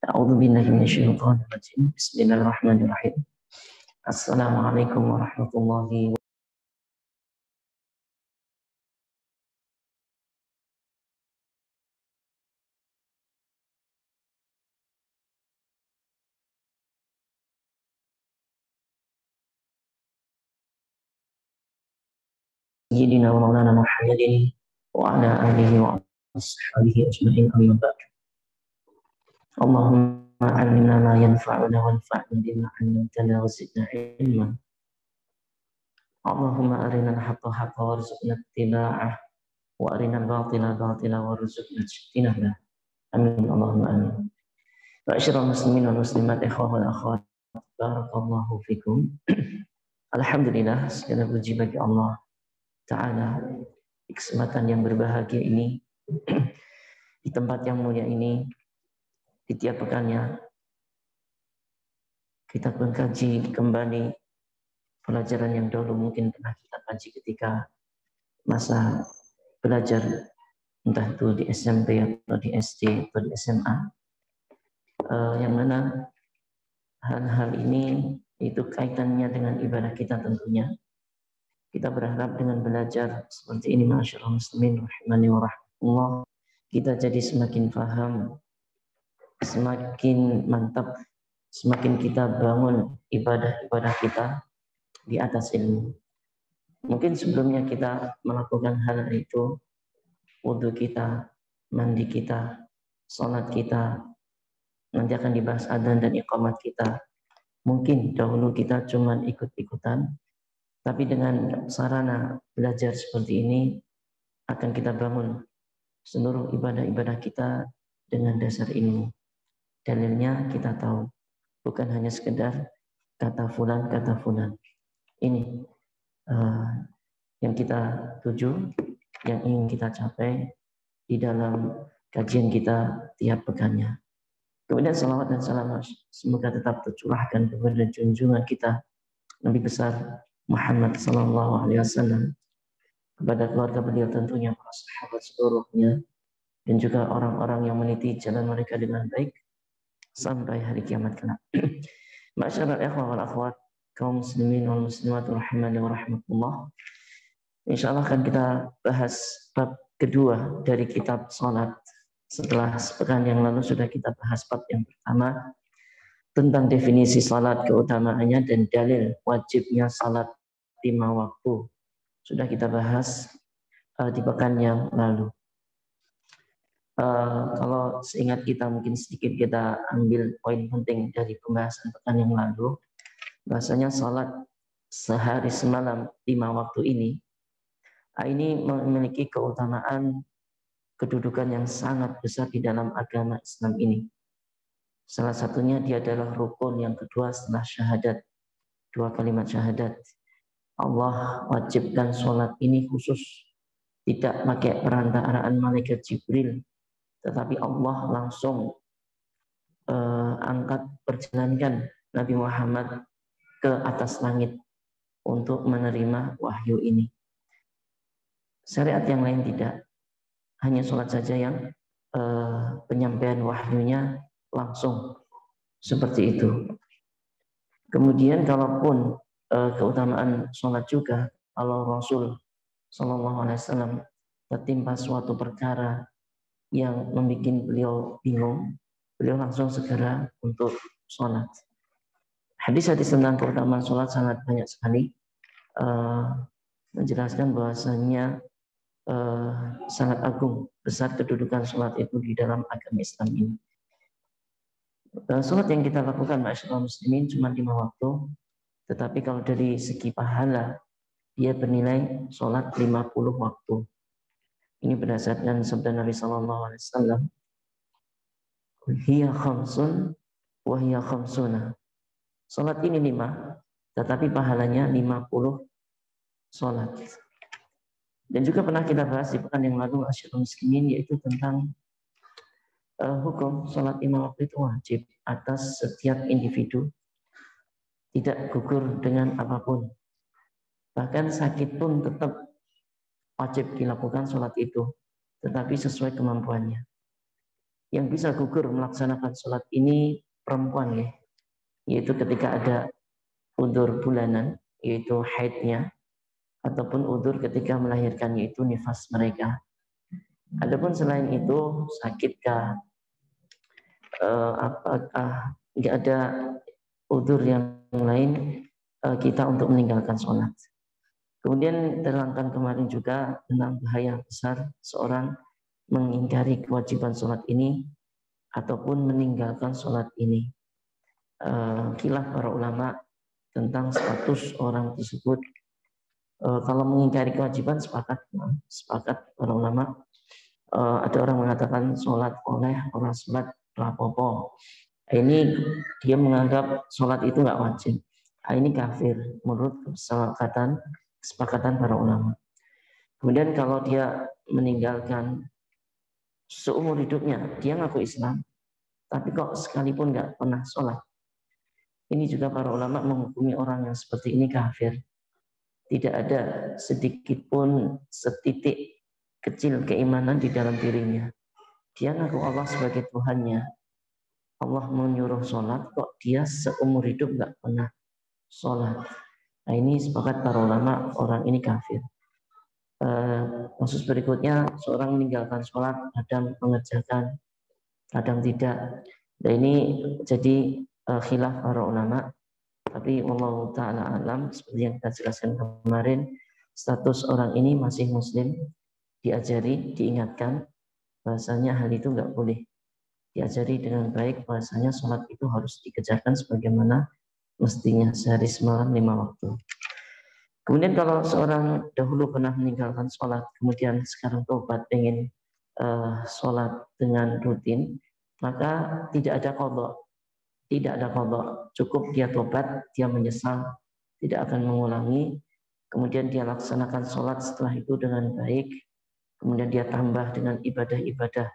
A'udzubillahi minasyaitonir rajim. Bismillahirrahmanirrahim. Assalamualaikum warahmatullahi wabarakatuh. Sayyidina wa maulana Muhammadin wa ala alihi wa ashabihi ajma'in, amma ba'du. Allahumma 'allimna ma yanfa'una wanfa'na bima 'allamtana wa zidna ilma. Allahumma arina al-haqqa haqqan warzuqna ittiba'ah wa arina al-batila batila warzuqna ijtinabah. Amin Allahumma amin. Ma'asyiral muslimin wal muslimat, ikhwah wal akhwat, barakallahu fikum. Alhamdulillah, segala puji bagi Allah Ta'ala, di kesempatan yang berbahagia ini, di tempat yang mulia ini, di tiap pekannya kita mengkaji kembali pelajaran yang dahulu mungkin pernah kita kaji ketika masa belajar, entah itu di SMP atau di SD atau di SMA, yang mana hal-hal ini itu kaitannya dengan ibadah kita tentunya. Kita berharap dengan belajar seperti ini, ma'asyiral muslimin rahimani wa rahmatullah, kita jadi semakin paham, semakin mantap, semakin kita bangun ibadah-ibadah kita di atas ilmu. Mungkin sebelumnya kita melakukan hal itu, wudu kita, mandi kita, sholat kita, nanti akan dibahas adzan dan iqamat kita. Mungkin dahulu kita cuma ikut-ikutan, tapi dengan sarana belajar seperti ini akan kita bangun seluruh ibadah-ibadah kita dengan dasar ilmu. Dalilnya kita tahu, bukan hanya sekedar kata fulan. Ini yang kita tuju, yang ingin kita capai di dalam kajian kita tiap pekannya. Kemudian salawat dan salam semoga tetap tercurahkan kepada junjungan kita Nabi besar Muhammad sallallahu alaihi wasallam, kepada keluarga beliau tentunya, para sahabat seluruhnya, dan juga orang-orang yang meniti jalan mereka dengan baik sampai hari kiamat kelak. Masyaallah ikhwah wal akhwat, kaum muslimin wal muslimat rahimani wa rahmatullah. Insyaallah akan kita bahas bab kedua dari kitab salat. Setelah sepekan yang lalu sudah kita bahas bab yang pertama tentang definisi salat, keutamaannya dan dalil wajibnya salat 5 waktu. Sudah kita bahas di pekan yang lalu. Kalau seingat kita, mungkin sedikit kita ambil poin penting dari pembahasan pekan yang lalu, bahasanya salat sehari semalam 5 waktu ini memiliki keutamaan, kedudukan yang sangat besar di dalam agama Islam ini. Salah satunya dia adalah rukun yang kedua setelah syahadat, 2 kalimat syahadat. Allah wajibkan salat ini khusus, tidak pakai perantaraan malaikat Jibril, tetapi Allah langsung angkat, perjalankan Nabi Muhammad ke atas langit untuk menerima wahyu ini. Syariat yang lain tidak, hanya sholat saja yang penyampaian wahyunya langsung seperti itu. Kemudian kalaupun keutamaan sholat juga, kalau Rasul Sallallahu Alaihi Wasallam tertimpa suatu perkara yang membuat beliau bingung, beliau langsung segera untuk sholat. Hadis-hadis tentang keutamaan sholat sangat banyak sekali, menjelaskan bahwasanya sangat agung, besar kedudukan sholat itu di dalam agama Islam ini. Sholat yang kita lakukan, ma'asyiral muslimin, cuma 5 waktu, tetapi kalau dari segi pahala, dia bernilai sholat 50 waktu. Ini berdasarkan sabda Nabi Sallallahu Alaihi Wasallam, hiya khamsun wahya khamsuna. Salat ini 5, tetapi pahalanya 50 salat. Dan juga pernah kita bahas di pekan yang lalu Asyrul Muslimin, yaitu tentang hukum salat 5 waktu itu wajib atas setiap individu, tidak gugur dengan apapun. Bahkan sakit pun tetap wajib dilakukan sholat itu, tetapi sesuai kemampuannya. Yang bisa gugur melaksanakan sholat ini perempuan, ya, yaitu ketika ada udzur bulanan, yaitu haidnya, ataupun udzur ketika melahirkan, yaitu nifas mereka. Adapun selain itu sakitkah, apakah nggak ada udzur yang lain, kita untuk meninggalkan sholat. Kemudian terangkan kemarin juga tentang bahaya besar seorang mengingkari kewajiban sholat ini ataupun meninggalkan sholat ini. Khilaf para ulama tentang status orang tersebut. Kalau mengingkari kewajiban sepakat para ulama. Ada orang mengatakan sholat oleh orang sholat rapopo. Ini dia menganggap sholat itu nggak wajib. Ini kafir menurut kesepakatan para ulama. Kemudian kalau dia meninggalkan seumur hidupnya, dia ngaku Islam, tapi kok sekalipun nggak pernah sholat, ini juga para ulama menghukumi orang yang seperti ini kafir. Tidak ada sedikit pun setitik kecil keimanan di dalam dirinya. Dia ngaku Allah sebagai Tuhannya. Allah menyuruh sholat, kok dia seumur hidup nggak pernah sholat. Nah, ini sepakat para ulama, orang ini kafir. Kasus berikutnya, seorang meninggalkan sholat, kadang mengerjakan, kadang tidak. Dan ini jadi khilaf para ulama. Tapi wallahu ta'ala alam, seperti yang kita jelaskan kemarin, status orang ini masih muslim, diajari, diingatkan bahasanya hal itu nggak boleh. Diajari dengan baik bahasanya sholat itu harus dikerjakan sebagaimana mestinya, sehari semalam 5 waktu. Kemudian kalau seorang dahulu pernah meninggalkan sholat, kemudian sekarang tobat ingin sholat dengan rutin, maka tidak ada qadha. Tidak ada qadha. Cukup dia tobat, dia menyesal, tidak akan mengulangi. Kemudian dia laksanakan sholat setelah itu dengan baik. Kemudian dia tambah dengan ibadah-ibadah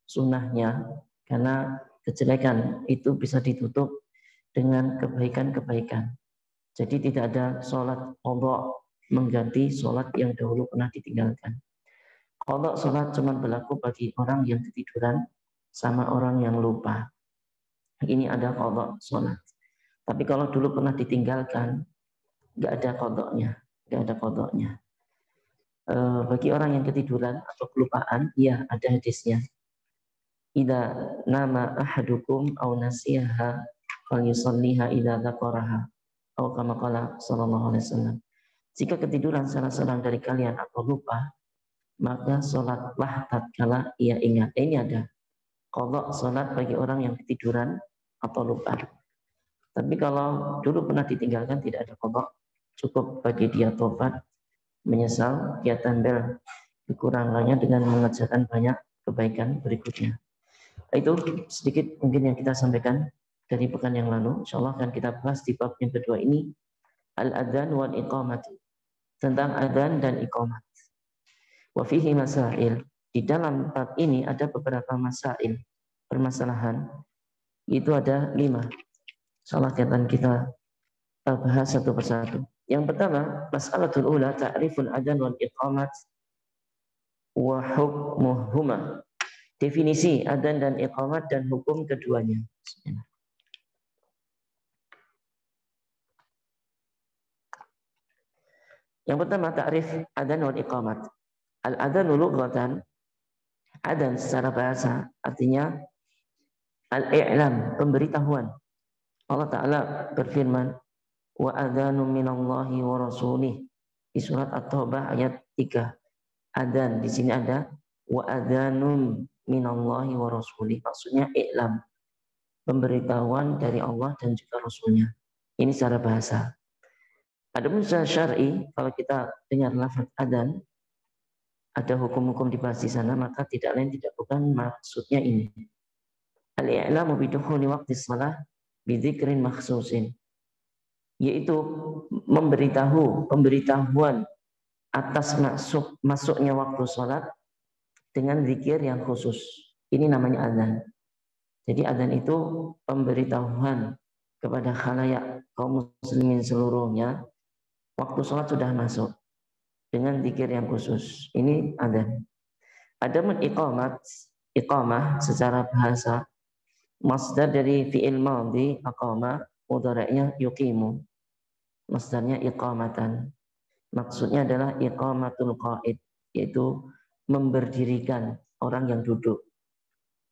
sunnahnya, karena kejelekan itu bisa ditutup dengan kebaikan-kebaikan. Jadi tidak ada sholat qadha mengganti sholat yang dahulu pernah ditinggalkan. Qadha sholat cuma berlaku bagi orang yang ketiduran sama orang yang lupa. Ini ada qadha sholat. Tapi kalau dulu pernah ditinggalkan, nggak ada qadhanya, nggak ada qadhanya. Bagi orang yang ketiduran atau kelupaan, ya ada hadisnya. Idza nama ahadukum aw nasiyaha falyusalliha idza dzakaraha. Atau kama qala sallallahu alaihi wasallam. Jika ketiduran salah seorang dari kalian atau lupa, maka sholatlah tatkala ia ingat. Ini ada qadha sholat bagi orang yang ketiduran atau lupa. Tapi kalau dulu pernah ditinggalkan, tidak ada qadha. Cukup bagi dia tobat, menyesal, dia tandel kekurangannya dengan mengerjakan banyak kebaikan berikutnya. Itu sedikit mungkin yang kita sampaikan dari pekan yang lalu. InsyaAllah akan kita bahas di bab yang kedua ini, al-adhan wal iqamat, tentang adhan dan iqamat. Wa fihi masail. Di dalam bab ini ada beberapa masail, permasalahan. Itu ada 5. Insyaallah akan kita bahas satu persatu. Yang pertama, mas'alatul ula ta'riful adhan wal iqamat wa hukmuhuma. Definisi adzan dan iqamat dan hukum keduanya. Yang pertama, ta'rif adzan wal iqamat. Al-adzanu lughatan, adzan secara bahasa artinya al-i'lam, pemberitahuan. Allah Ta'ala berfirman, wa adzanu minallahi wa rasulih, di surat At-Taubah ayat 3. Adzan di sini ada wa adzanum minallahi wa rasulih, maksudnya i'lam, pemberitahuan dari Allah dan juga Rasulnya. Ini secara bahasa. Adapun secara syar'i, kalau kita dengar lafaz adzan, ada hukum-hukum dibahas di sana, maka tidak lain tidak bukan maksudnya ini. Al-i'lamu bidukhuli waqti shalah bidzikrin makhsusin, yaitu pemberitahuan atas masuknya waktu sholat dengan zikir yang khusus. Ini namanya adzan. Jadi adzan itu pemberitahuan kepada khalayak kaum muslimin seluruhnya waktu sholat sudah masuk dengan zikir yang khusus. Ini adzan. Adapun iqamah secara bahasa masdar dari fi'il madhi aqama, mudhari'nya yuqimu. Masdarnya iqamatan. Maksudnya adalah iqamatul qaid, yaitu memberdirikan orang yang duduk.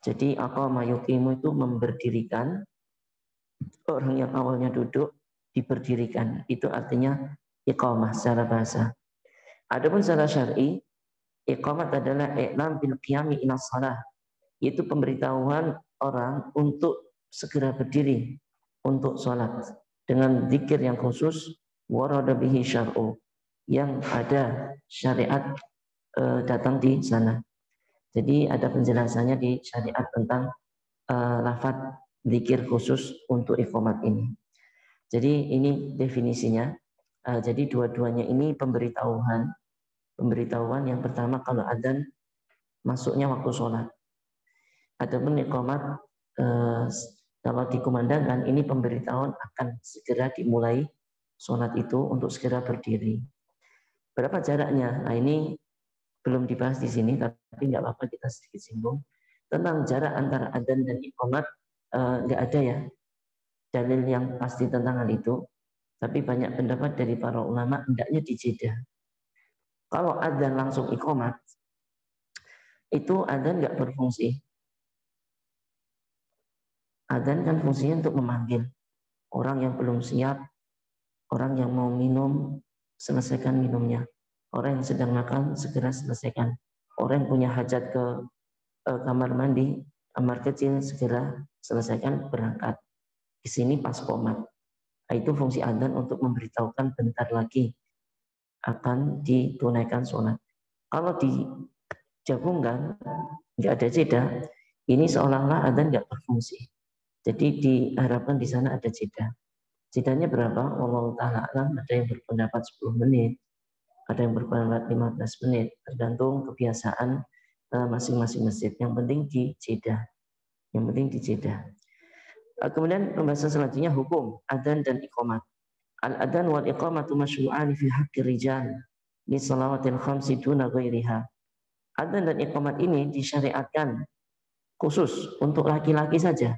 Jadi aqama yuqimu itu memberdirikan orang yang awalnya duduk diberdirikan. Itu artinya iqamah secara bahasa. Adapun secara syar'i, iqamat adalah i'lam bil qiyami ila shalah, yaitu pemberitahuan orang untuk segera berdiri untuk sholat dengan zikir yang khusus warada bihi syar'u, yang ada syariat datang di sana. Jadi ada penjelasannya di syariat tentang lafaz zikir khusus untuk iqamat ini. Jadi ini definisinya. Jadi dua-duanya ini pemberitahuan yang pertama kalau adzan masuknya waktu sholat. Adapun iqamat kalau dikumandangkan ini pemberitahuan akan segera dimulai sholat itu untuk segera berdiri. Berapa jaraknya? Nah ini belum dibahas di sini, tapi nggak apa-apa kita sedikit singgung tentang jarak antara adzan dan iqamat. Nggak ada ya dalil yang pasti tentang hal itu, tapi banyak pendapat dari para ulama hendaknya dijeda. Kalau adzan langsung iqamat, itu adzan nggak berfungsi. Adzan kan fungsinya untuk memanggil orang yang belum siap, orang yang mau minum, selesaikan minumnya. Orang yang sedang makan, segera selesaikan. Orang yang punya hajat ke kamar mandi, kamar kecil, segera selesaikan, berangkat. Di sini pas qomat. Itu fungsi adzan untuk memberitahukan bentar lagi akan ditunaikan sholat. Kalau digabungkan, nggak ada jeda, ini seolah-olah adzan nggak berfungsi. Jadi diharapkan di sana ada jeda. Jedanya berapa? Wallahu ta'ala alam, ada yang berpendapat 10 menit, ada yang berpendapat 15 menit, tergantung kebiasaan masing-masing masjid. Yang penting dijeda. Kemudian pembahasan selanjutnya hukum adzan dan iqamat. Al-adzan wal iqamatu masyru'ani fi haqqi rijal li salawatil khamsi duna ghairiha. Adzan dan iqamat ini disyariatkan khusus untuk laki-laki saja.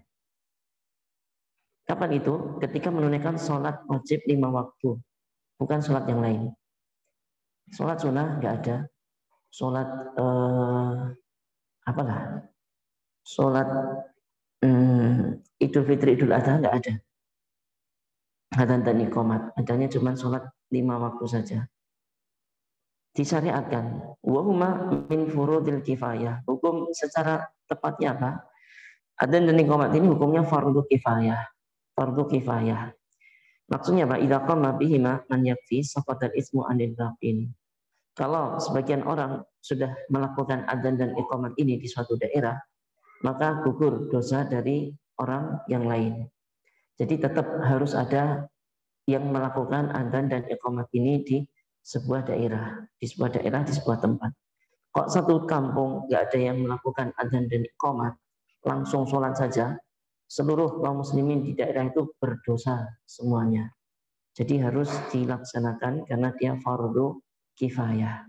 Kapan itu? Ketika menunaikan sholat wajib 5 waktu, bukan sholat yang lain. Sholat sunnah nggak ada. Sholat apalah? Sholat Idul Fitri, Idul Adha nggak ada. Adzan dan iqamat, adanya cuma sholat 5 waktu saja. Disyariatkan. Wa huma min furudil kifayah. Hukum secara tepatnya apa? Adzan dan iqamat ini hukumnya fardu kifayah. Fardu kifayah. Maksudnya apa? Idza qama bihima man yakfi saqatal ismu 'anil baqin. Kalau sebagian orang sudah melakukan adzan dan iqamat ini di suatu daerah, maka gugur dosa dari orang yang lain. Jadi tetap harus ada yang melakukan adzan dan iqamat ini di sebuah daerah, di sebuah tempat. Kok satu kampung nggak ada yang melakukan adzan dan iqamat, langsung sholat saja, seluruh kaum muslimin di daerah itu berdosa semuanya. Jadi harus dilaksanakan karena dia fardu kifayah.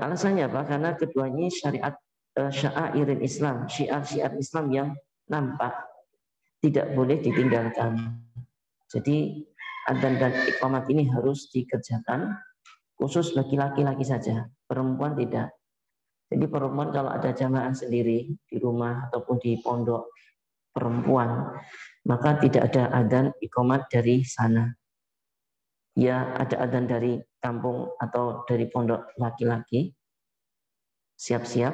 Alasannya apa? Karena keduanya syariat sya'airil Islam, syiar-syiar Islam yang nampak, tidak boleh ditinggalkan. Jadi adzan dan iqamat ini harus dikerjakan khusus bagi laki-laki saja, perempuan tidak. Jadi perempuan kalau ada jamaah sendiri di rumah ataupun di pondok perempuan, maka tidak ada adzan iqamat dari sana. Ya ada adzan dari kampung atau dari pondok laki-laki, siap-siap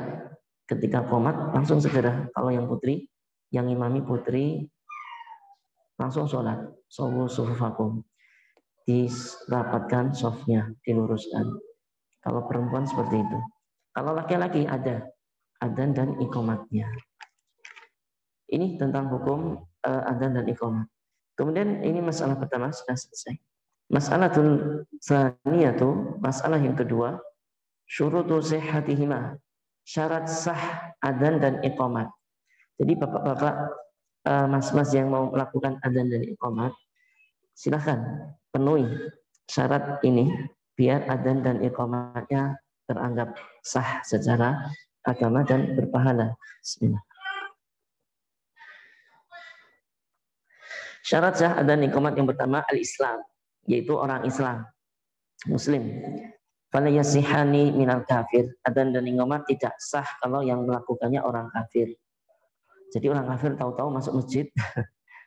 ketika qomat langsung segera. Kalau yang putri, yang imami putri langsung sholat. Shawu sufufakum, dirapatkan softnya, diluruskan. Kalau perempuan seperti itu. Kalau laki-laki ada adzan dan iqamatnya. Ini tentang hukum adzan dan iqamah. Kemudian ini masalah pertama sudah selesai. Mas'alatul tsaniyatu, masalah yang kedua, syurutu sihhatihima, syarat sah adzan dan iqamah. Jadi bapak-bapak, mas-mas yang mau melakukan adzan dan iqamah, silahkan penuhi syarat ini biar adzan dan iqamahnya teranggap sah secara agama dan berpahala. Bismillah. Syarat sah adzan iqamat yang pertama al-Islam, yaitu orang Islam, Muslim. Fala yasihani minal kafir. Adzan dan iqamat tidak sah kalau yang melakukannya orang kafir. Jadi orang kafir tahu-tahu masuk masjid,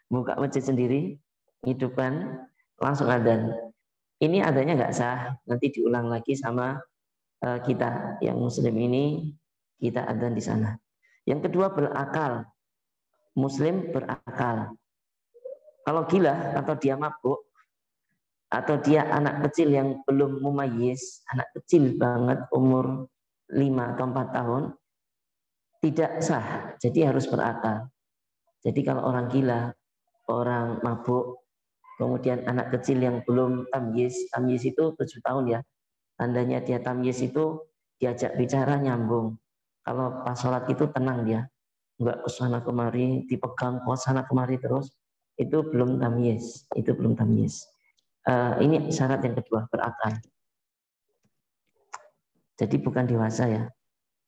buka masjid sendiri, hidupkan, langsung adzan. Ini adanya nggak sah. Nanti diulang lagi sama kita yang Muslim ini, kita adzan di sana. Yang kedua berakal. Muslim berakal. Kalau gila atau dia mabuk atau dia anak kecil yang belum mumayyiz, anak kecil banget umur 5 atau 4 tahun, tidak sah. Jadi harus berakal. Jadi kalau orang gila, orang mabuk, kemudian anak kecil yang belum tamyiz, tamyiz itu 7 tahun ya. Tandanya dia tamyiz itu diajak bicara nyambung. Kalau pas sholat itu tenang dia, enggak kesana kemari, dipegang kesana kemari terus. Itu belum tamyiz, itu belum tamyiz. Ini syarat yang kedua, berakal. Jadi bukan dewasa ya.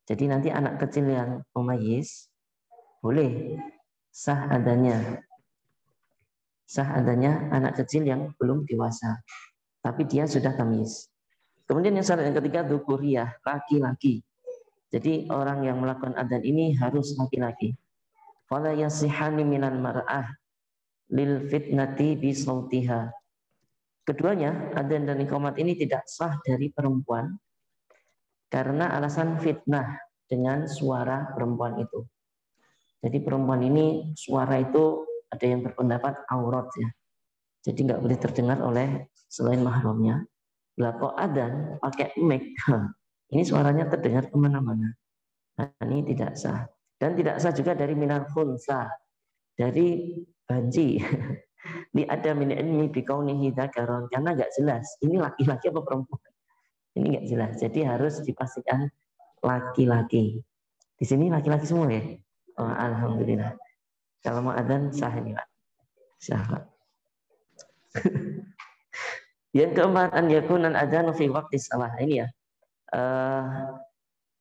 Jadi nanti anak kecil yang mumayyiz boleh sah adanya anak kecil yang belum dewasa, tapi dia sudah tamyiz. Kemudian yang syarat yang ketiga dzukuriyah, laki-laki. Jadi orang yang melakukan adzan ini harus laki-laki. Fala yasihani minal mar'ah lil fitnati bi sautiha. Keduanya, adzan dan iqamat ini tidak sah dari perempuan karena alasan fitnah dengan suara perempuan itu. Jadi perempuan ini suara itu ada yang berpendapat aurat ya. Jadi nggak boleh terdengar oleh selain mahramnya. Lah kok adzan pakai mic, ini suaranya terdengar kemana-mana. Nah, ini tidak sah. Dan tidak sah juga dari minal khunsa, dari banci. Di ada min ilmi bikaunihi dzakaron, karena nggak jelas ini laki-laki apa perempuan. Ini nggak jelas. Jadi harus dipastikan laki-laki. Di sini laki-laki semua ya. Oh, alhamdulillah. Kalau mau adzan sah ini Pak. Sah Pak. Yang keempat, an yakunan adzanu fi waqti shalah. Ini ya.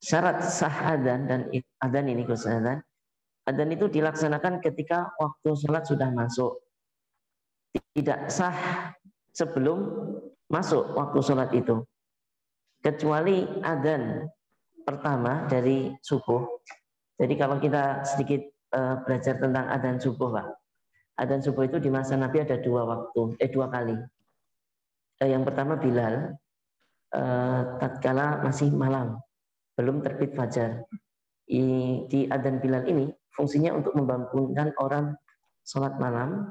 Syarat sah adzan dan adzan ini khusus adzan. Adzan itu dilaksanakan ketika waktu sholat sudah masuk. Tidak sah sebelum masuk waktu sholat itu. Kecuali adzan pertama dari subuh. Jadi kalau kita sedikit belajar tentang adzan subuh Pak. Adzan subuh itu di masa Nabi ada dua kali. Yang pertama Bilal, tatkala masih malam, belum terbit fajar. Di adzan Bilal ini fungsinya untuk membangunkan orang sholat malam,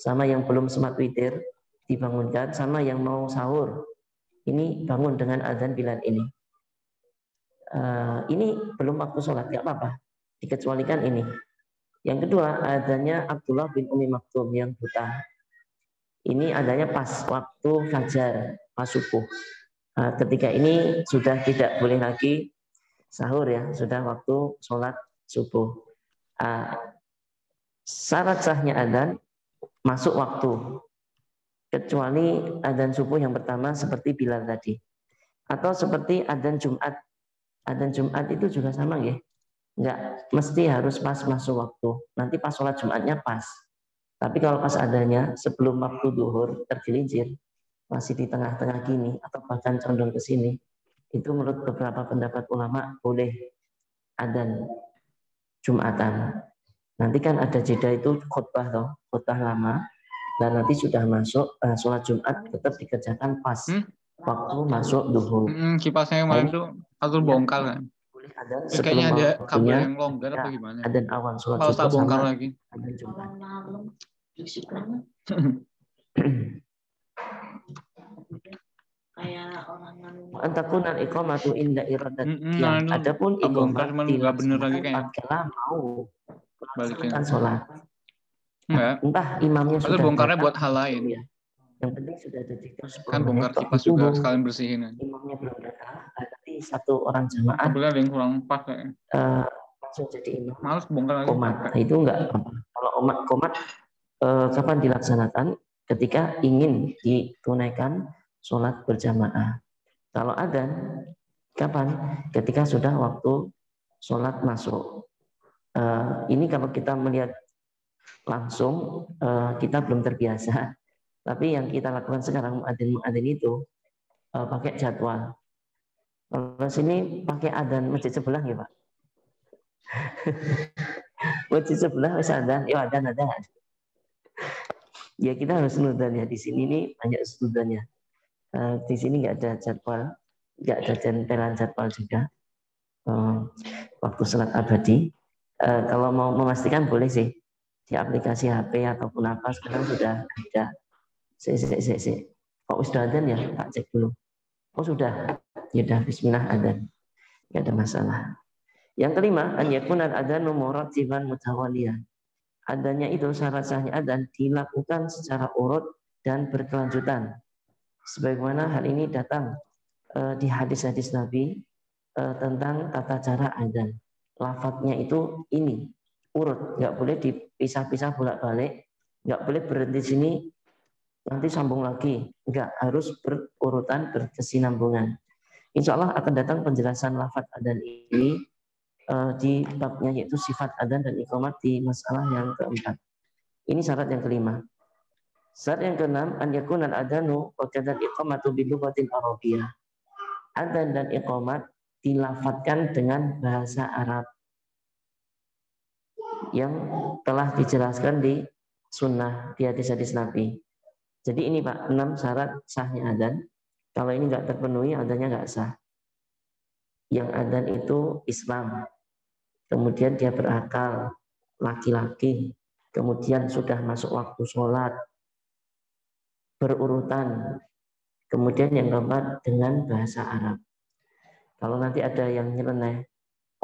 sama yang belum sempat witir dibangunkan, sama yang mau sahur ini bangun dengan adzan Bilal ini. Ini belum waktu sholat, nggak apa-apa, dikecualikan ini. Yang kedua adzannya Abdullah bin Umi Maktum yang buta. Ini adanya pas waktu fajar, pas subuh. Ketika ini sudah tidak boleh lagi sahur ya, sudah waktu sholat subuh. Syarat sahnya adzan masuk waktu, kecuali adzan subuh yang pertama seperti Bilal tadi, atau seperti adzan Jumat. Adzan Jumat itu juga sama ya, nggak mesti harus pas masuk waktu. Nanti pas sholat Jumatnya pas. Tapi kalau pas adanya sebelum waktu duhur tergelincir, masih di tengah-tengah gini atau bahkan condong ke sini, itu menurut beberapa pendapat ulama boleh adzan Jumatan. Nanti kan ada jeda itu khutbah lama, dan nanti sudah masuk sholat Jumat tetap dikerjakan pas waktu masuk duhur. Kipasnya yang mana tuh atur bongkar kan? Boleh adzan kayaknya ada kabel yang longgar apa gimana? Adzan awan sholat Jumat. Kalau tak bongkar lagi. Adzan Jumat. Kayak orang antakunan iqamatu inda iradat. Adapun iqamah dilaksanakan tatkala mau melaksanakan sholat. Entah imamnya sudah bongkarnya buat hal lain. Ya. Yang penting sudah ada zikir 10 kan bongkar kipas juga sekalian bersihin kan. Imamnya belum datang, nanti satu orang jemaah. Apabila ada yang kurang pas kayak. Langsung jadi imam. Males bongkar lagi. Komat. Nah, itu enggak apa. Kalau komat kapan dilaksanakan? Ketika ingin ditunaikan sholat berjamaah. Kalau adzan kapan? Ketika sudah waktu sholat masuk. Ini kalau kita melihat langsung kita belum terbiasa. Tapi yang kita lakukan sekarang muadzin itu pakai jadwal. Kalau sini pakai adzan masjid sebelah ya Pak. Masjid sebelah wis adzan, ya adzan ada. Ya kita harus nudan ya, di sini nih banyak studannya. Di sini nggak ada jadwal, nggak ada tempelan jadwal juga. Waktu sholat abadi. Kalau mau memastikan boleh sih di aplikasi HP ataupun apa sekarang sudah ada. Kok sudah adzan ya? Tak cek dulu. Oh sudah. Ya sudah bismillah adzan. Enggak ada masalah. Yang kelima, an yakuna al-adzanu murattiban mutawaliyan. Adzannya itu syarat sahnya adzan dilakukan secara urut dan berkelanjutan. Sebagaimana hal ini datang di hadis-hadis Nabi tentang tata cara adzan. Lafadznya itu ini urut, nggak boleh dipisah-pisah bolak-balik, nggak boleh berhenti sini nanti sambung lagi, enggak, harus berurutan, berkesinambungan. Insya Allah akan datang penjelasan lafadz adzan ini di babnya yaitu sifat adzan dan iqamat di masalah yang keempat. Ini syarat yang kelima. Syarat yang keenam, an yakuna al-adzanu wa kadzal iqamatu bi lughatil arabiyyah. Adzan dan iqamat dilafadzkan dengan bahasa Arab yang telah dijelaskan di sunnah, di hadis-hadis Nabi. Jadi ini Pak, 6 syarat sahnya adzan. Kalau ini nggak terpenuhi, adzannya nggak sah. Yang adzan itu Islam, kemudian dia berakal, laki-laki, kemudian sudah masuk waktu sholat, berurutan, kemudian yang keempat dengan bahasa Arab. Kalau nanti ada yang nyeleneh,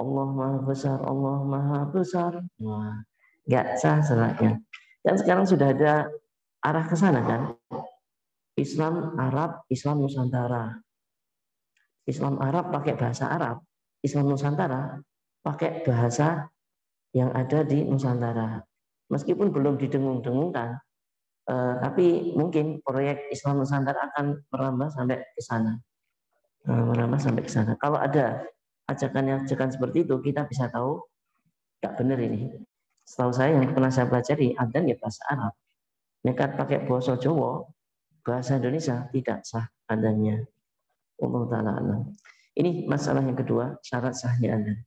Allah Maha Besar, Allah Maha Besar, wah, nggak sah salatnya. Dan sekarang sudah ada arah ke sana kan? Islam Arab, Islam Nusantara. Islam Arab pakai bahasa Arab, Islam Nusantara pakai bahasa yang ada di Nusantara. Meskipun belum didengung-dengungkan, tapi mungkin proyek Islam Nusantara akan merambah sampai ke sana. Merambah sampai ke sana. Kalau ada ajakan seperti itu, kita bisa tahu nggak benar ini. Setahu saya yang pernah saya pelajari, adzan ya bahasa Arab. Nekat pakai bahasa Jawa, bahasa Indonesia tidak sah adzannya. Allah Ta'ala alam. Ini masalah yang kedua, syarat sahnya adzan.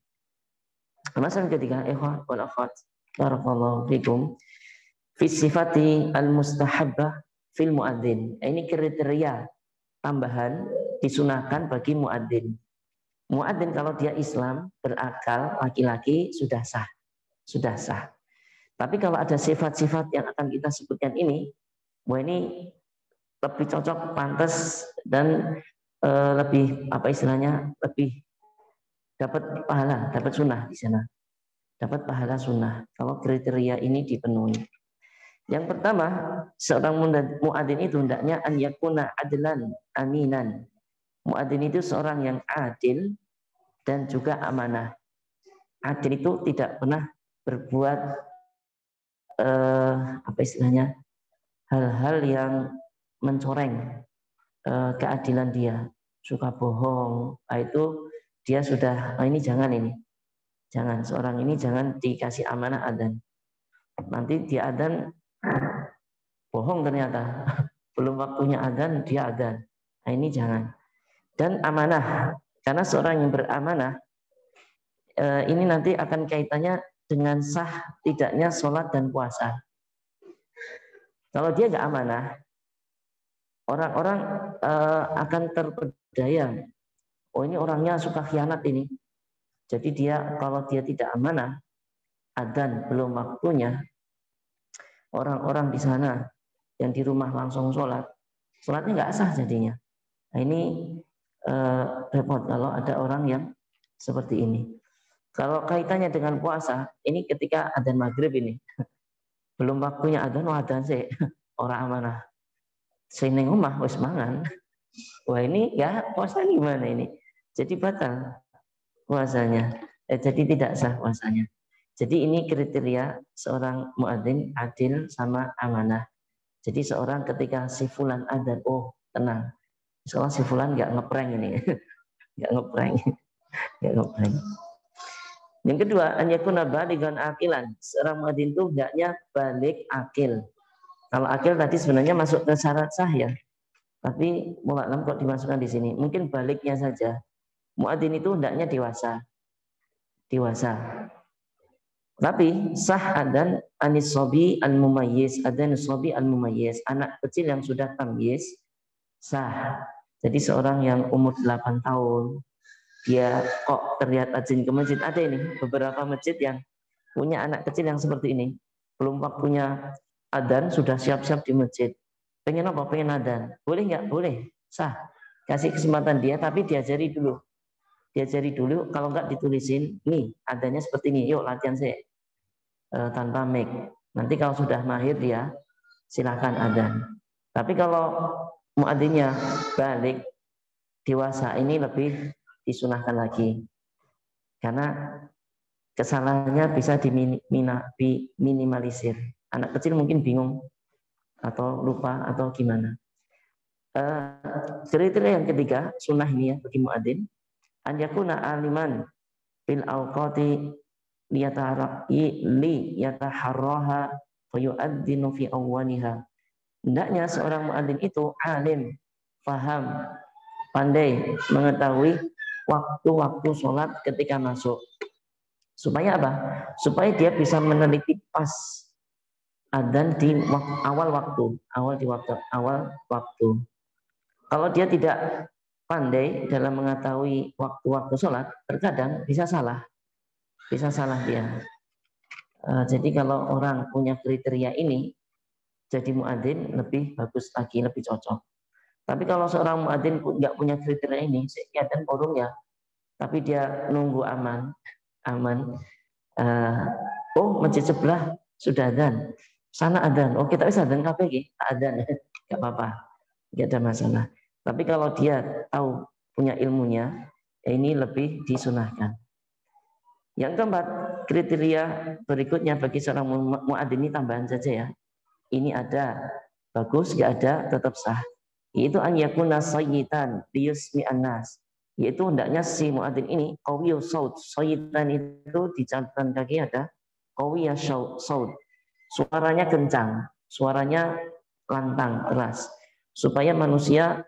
Masalah yang ketiga, ikhwah wal akhwat, barakallahu fikum, fi sifati al-mustahabbah fil muadzin. Ini kriteria tambahan disunahkan bagi muadzin. Muadzin kalau dia Islam, berakal, laki-laki sudah sah. Sudah sah. Tapi kalau ada sifat-sifat yang akan kita sebutkan ini, wah ini lebih cocok, pantas, dan lebih apa istilahnya, lebih dapat pahala, dapat sunnah di sana. Dapat pahala sunnah kalau kriteria ini dipenuhi. Yang pertama, seorang muadzin itu hendaknya an yakuna adlan aminan. Muadzin itu seorang yang adil dan juga amanah. Adil itu tidak pernah berbuat apa istilahnya, hal-hal yang mencoreng keadilan dia, suka bohong. Itu dia sudah, ini jangan ini. Jangan, seorang ini jangan dikasih amanah adzan. Nanti dia adzan bohong ternyata. Belum waktunya adzan dia adzan. Nah, ini jangan. Dan amanah, karena seorang yang beramanah ini nanti akan kaitannya dengan sah tidaknya sholat dan puasa. Kalau dia nggak amanah, orang-orang akan terpedaya. Oh ini orangnya suka khianat ini. Jadi dia kalau dia tidak amanah, adzan belum waktunya, orang-orang di sana yang di rumah langsung sholatnya nggak sah jadinya. Nah ini repot kalau ada orang yang seperti ini. Kalau kaitannya dengan puasa, ini ketika adzan maghrib ini, belum waktunya adzan sih orang amanah. Sing ning omah wis mangan. Wah ini ya puasa gimana ini? Jadi batal puasanya. Jadi tidak sah puasanya. Jadi ini kriteria seorang muadzin adil sama amanah. Jadi seorang ketika si fulan adzan, oh tenang. Soalnya si fulan nggak ngeprank ini, nggak ngeprank, nggak ngeprank. Yang kedua, an yakuna balighan akilan. Seorang muadzin itu hendaknya balik akil. Kalau akil tadi sebenarnya masuk ke syarat sah ya. Tapi mu'alam kok dimasukkan di sini. Mungkin baliknya saja. Muadzin itu hendaknya dewasa. Dewasa. Tapi sah adzan anis sobi al mumayyiz, adzan sobi al mumayyiz, anak kecil yang sudah tamyiz sah. Jadi seorang yang umur 8 tahun dia kok terlihat rajin ke masjid. Ada ini beberapa masjid yang punya anak kecil yang seperti ini. Belum waktunya adzan sudah siap-siap di masjid. Pengen apa? Pengen adzan. Boleh nggak? Boleh. Sah. Kasih kesempatan dia, tapi diajari dulu. Diajari dulu, kalau nggak ditulisin, nih adanya seperti ini. Yuk latihan sih tanpa mic. Nanti kalau sudah mahir dia, silakan adzan. Tapi kalau muadzinnya balik dewasa ini lebih disunahkan lagi. Karena kesalahannya bisa diminimalisir. Anak kecil mungkin bingung atau lupa atau gimana. Kriteria yang ketiga, sunnah ini ya bagi muadzin, an yakuna aliman bil awqati liyataharraha fa yu'adzinu fi awwaliha. Hendaknya seorang muadzin itu alim, paham, pandai mengetahui waktu-waktu sholat ketika masuk. Supaya apa? Supaya dia bisa meneliti pas adzan di awal waktu. Kalau dia tidak pandai dalam mengetahui waktu-waktu sholat, terkadang bisa salah dia. Jadi kalau orang punya kriteria ini, jadi muadzin lebih bagus lagi, lebih cocok. Tapi kalau seorang muadzin nggak punya kriteria ini, sekian orang ya, tapi dia nunggu aman. Oh masjid sebelah sudah adzan, sana adzan. Oh kita bisa adzan KPG, adzan, nggak apa-apa, nggak ada masalah. Tapi kalau dia tahu punya ilmunya, ini lebih disunahkan. Yang keempat, kriteria berikutnya bagi seorang muadzin ini tambahan saja ya. Ini ada, bagus, nggak ada, tetap sah. Yaitu an yakuna sayyitan liyusmi annas. Yaitu hendaknya si muadzin ini qawiyu saut. Sayyitan itu di catatan kaki ada qawiya saut. Suaranya kencang, suaranya lantang, keras. Supaya manusia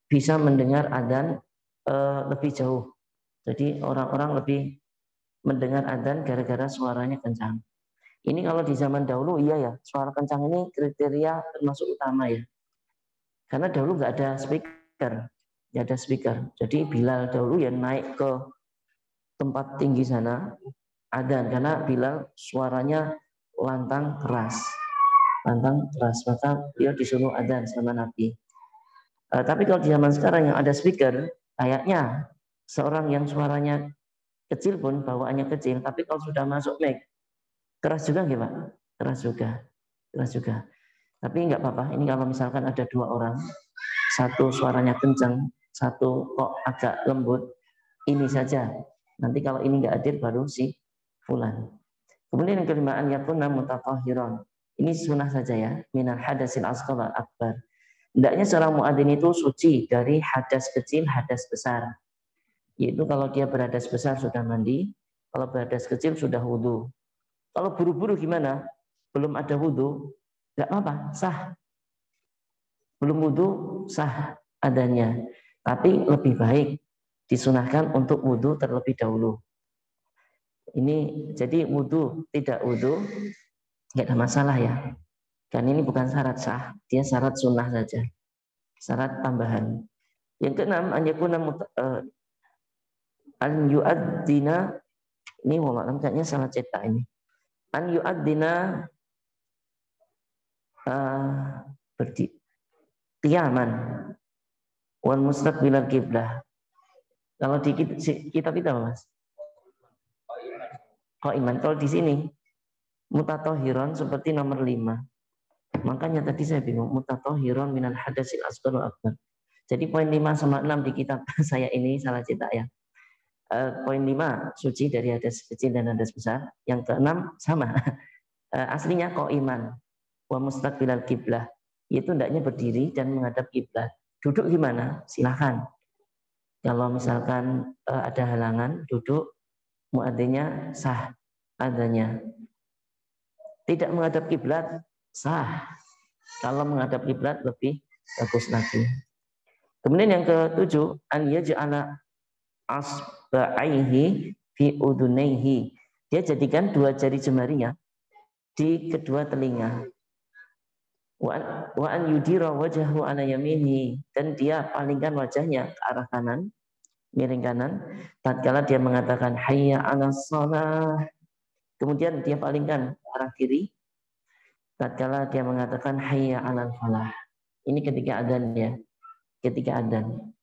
bisa mendengar adzan lebih jauh. Jadi orang-orang lebih mendengar adzan gara-gara suaranya kencang. Ini kalau di zaman dahulu iya ya, suara kencang ini kriteria termasuk utama ya. Karena dahulu nggak ada speaker. Jadi Bilal dahulu ya naik ke tempat tinggi sana adzan karena Bilal suaranya lantang keras. Maka beliau disuruh adzan sama Nabi. Tapi kalau di zaman sekarang yang ada speaker, kayaknya seorang yang suaranya kecil pun bawaannya kecil, tapi kalau sudah masuk mic keras juga nggak Pak? Keras juga. Tapi nggak apa-apa. Ini kalau misalkan ada dua orang, satu suaranya kencang, satu kok agak lembut, ini saja. Nanti kalau ini nggak hadir baru si fulan. Kemudian yang kelima, an yakuna mutatahhiran. Ini sunnah saja ya, minal hadasil asghar akbar. Hendaknya seorang muadzin itu suci dari hadas kecil, hadas besar. Yaitu kalau dia berhadas besar sudah mandi, kalau berhadas kecil sudah wudu. Kalau buru-buru gimana? Belum ada wudu, nggak apa-apa, sah. Belum wudu, sah adanya. Tapi lebih baik disunahkan untuk wudu terlebih dahulu. Ini jadi wudu, tidak wudu, nggak ada masalah ya. Dan ini bukan syarat sah, dia syarat sunnah saja, syarat tambahan. Yang keenam, an yu'addina, ini malam kayaknya salah cetak ini. An yu'addina qiyaman wal mustaqbilal qiblah. Kalau di kitab kita Mas, iman. Kalau di sini Mutatohiron seperti nomor 5. Makanya tadi saya bingung, mutatohiron minal hadasil asghar wal akbar. Jadi poin 5 sama 6 di kitab saya ini salah cetak ya. Poin 5 suci dari hadas kecil dan hadas besar. Yang ke-6 sama. Aslinya iman wa mustaqbilal kiblah. Itu hendaknya berdiri dan menghadap kiblat. Duduk gimana? Silahkan. Kalau misalkan ada halangan, duduk, muadzinnya sah adanya. Tidak menghadap kiblat sah. Kalau menghadap kiblat lebih bagus lagi. Kemudian yang ke-7, an yaj'ala asba'aihi fi udunaihi. Dia jadikan 2 jari jemarinya di kedua telinga. Wa an yudira wajhahu ala yaminihi, dan dia palingkan wajahnya ke arah kanan, miring kanan, tatkala dia mengatakan hayya 'alas shalah. Kemudian dia palingkan ke arah kiri tatkala dia mengatakan hayya 'alal falah. Ini ketika adzan ya. Ketika adzan.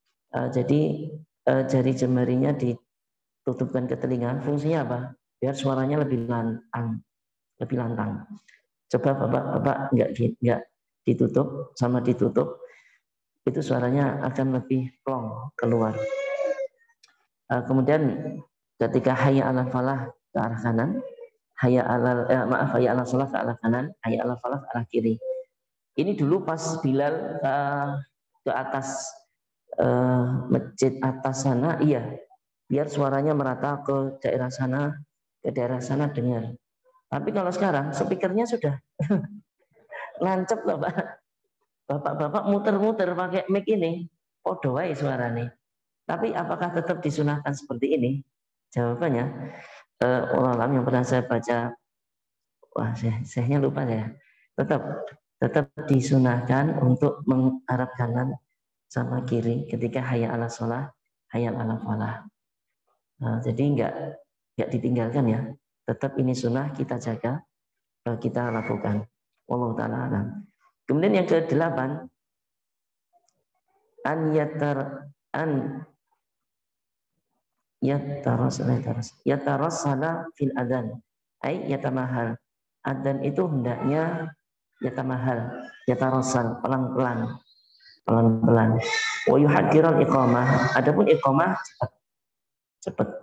Jadi jari jemarinya ditutupkan ke telinga. Fungsinya apa? Biar suaranya lebih lantang, lebih lantang. Coba bapak nggak ditutup sama ditutup, itu suaranya akan lebih plong keluar. Kemudian ketika hayya 'alal falah ke arah kanan, hayya 'alal shalah ke arah kanan, hayya 'alal falah ke arah kiri. Ini dulu pas Bilal ke atas masjid atas sana, iya, biar suaranya merata ke daerah sana dengar. Tapi kalau sekarang speakernya sudah lancep loh Pak. Bapak-bapak muter-muter pakai mic ini, podo wae suaranya. Tapi apakah tetap disunahkan seperti ini? Jawabannya, ulama yang pernah saya baca, saya lupa ya. Tetap disunahkan untuk menghadap kanan sama kiri ketika hayya 'ala shalah, hayya 'ala falah. Jadi enggak ditinggalkan ya. Tetap ini sunnah kita jaga, kita lakukan. Wallahu ta'ala alam. Kemudian yang ke-8, an yatarassala fil adzan, ai yatamahal. Adzan itu hendaknya yatamahal, yatarassal, pelan-pelan. Wa yuhaddiral iqamah. Adapun iqamah cepat.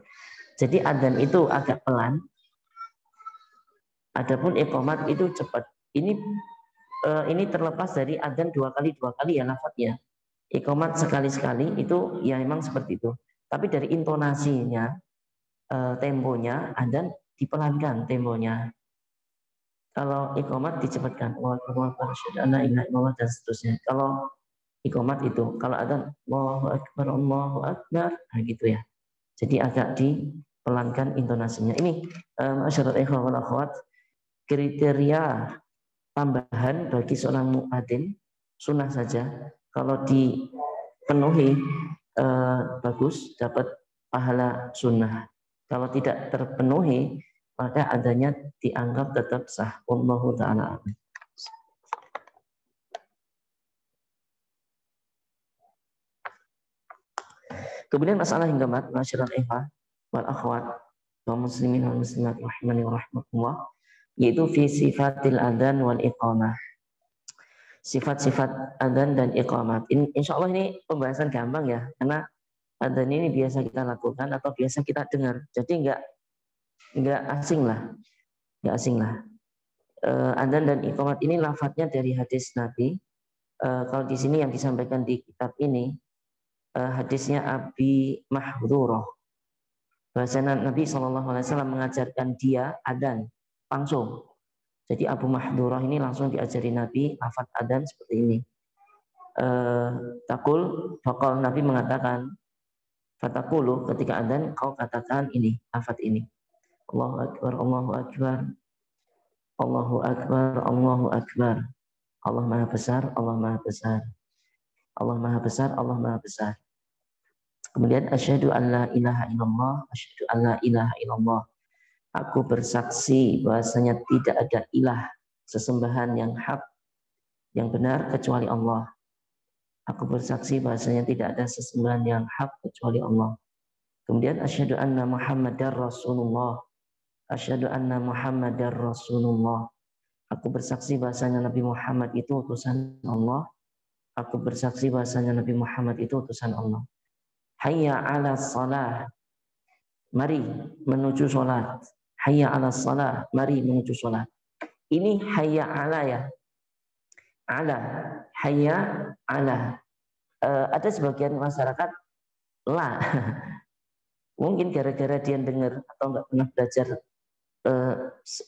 Jadi adzan itu agak pelan. Adapun iqamat itu cepat. Ini terlepas dari adzan 2 kali ya lafadznya. Iqamat sekali-sekali itu ya memang seperti itu. Tapi dari intonasinya, temponya, adzan dipelankan temponya. Kalau iqamat dicepatkan, dan seterusnya. Kalau iqamat itu, kalau adzan Allahu Akbar, nah gitu ya. Jadi agak dipelankan intonasinya. Ini masyarakat ikhwan wal akhwat, kriteria tambahan bagi seorang muadzin sunnah saja. Kalau dipenuhi bagus, dapat pahala sunnah. Kalau tidak terpenuhi, maka adanya dianggap tetap sah. Wallahu ta'ala. Kemudian masalah yang keempat, masyarakat ikhwan wal akhwat kaum muslimin wal muslimat rahimani wa rahmatullah, yaitu fi sifatil adzan wal iqamah. Sifat-sifat adzan dan iqamat. Insya Allah ini pembahasan gampang ya, karena adzan ini biasa kita lakukan atau biasa kita dengar. Jadi enggak asing lah. Adzan dan iqamat ini lafadznya dari hadis Nabi. Kalau di sini yang disampaikan di kitab ini hadisnya Abi Mahdurah. Bahasanya Nabi SAW mengajarkan dia adzan langsung. Jadi Abu Mahdurah ini langsung diajari Nabi lafaz adzan seperti ini. Fakal Nabi mengatakan, fatakulu, ketika adzan kau katakan ini, lafaz ini. Allahu Akbar, Allahu Akbar, Allahu Akbar, Allahu Akbar. Allah Maha Besar, Allah Maha Besar. Allah Maha Besar, Allah Maha Besar. Kemudian asyhadu an la ilaha illallah, asyhadu an la ilaha illallah. Aku bersaksi bahwasanya tidak ada ilah sesembahan yang hak, yang benar kecuali Allah. Aku bersaksi bahwasanya tidak ada sesembahan yang hak kecuali Allah. Kemudian asyhadu anna Muhammadar Rasulullah. Asyhadu anna Muhammadar Rasulullah. Aku bersaksi bahasanya Nabi Muhammad itu utusan Allah. Aku bersaksi bahasanya Nabi Muhammad itu utusan Allah. Hayya 'alas shalah. Mari menuju salat. Hayya 'alas shalah. Mari menuju salat. Ini hayya 'ala ya. Ala. Hayya 'ala. Ada sebagian masyarakat la. Mungkin gara-gara dia dengar atau nggak pernah belajar,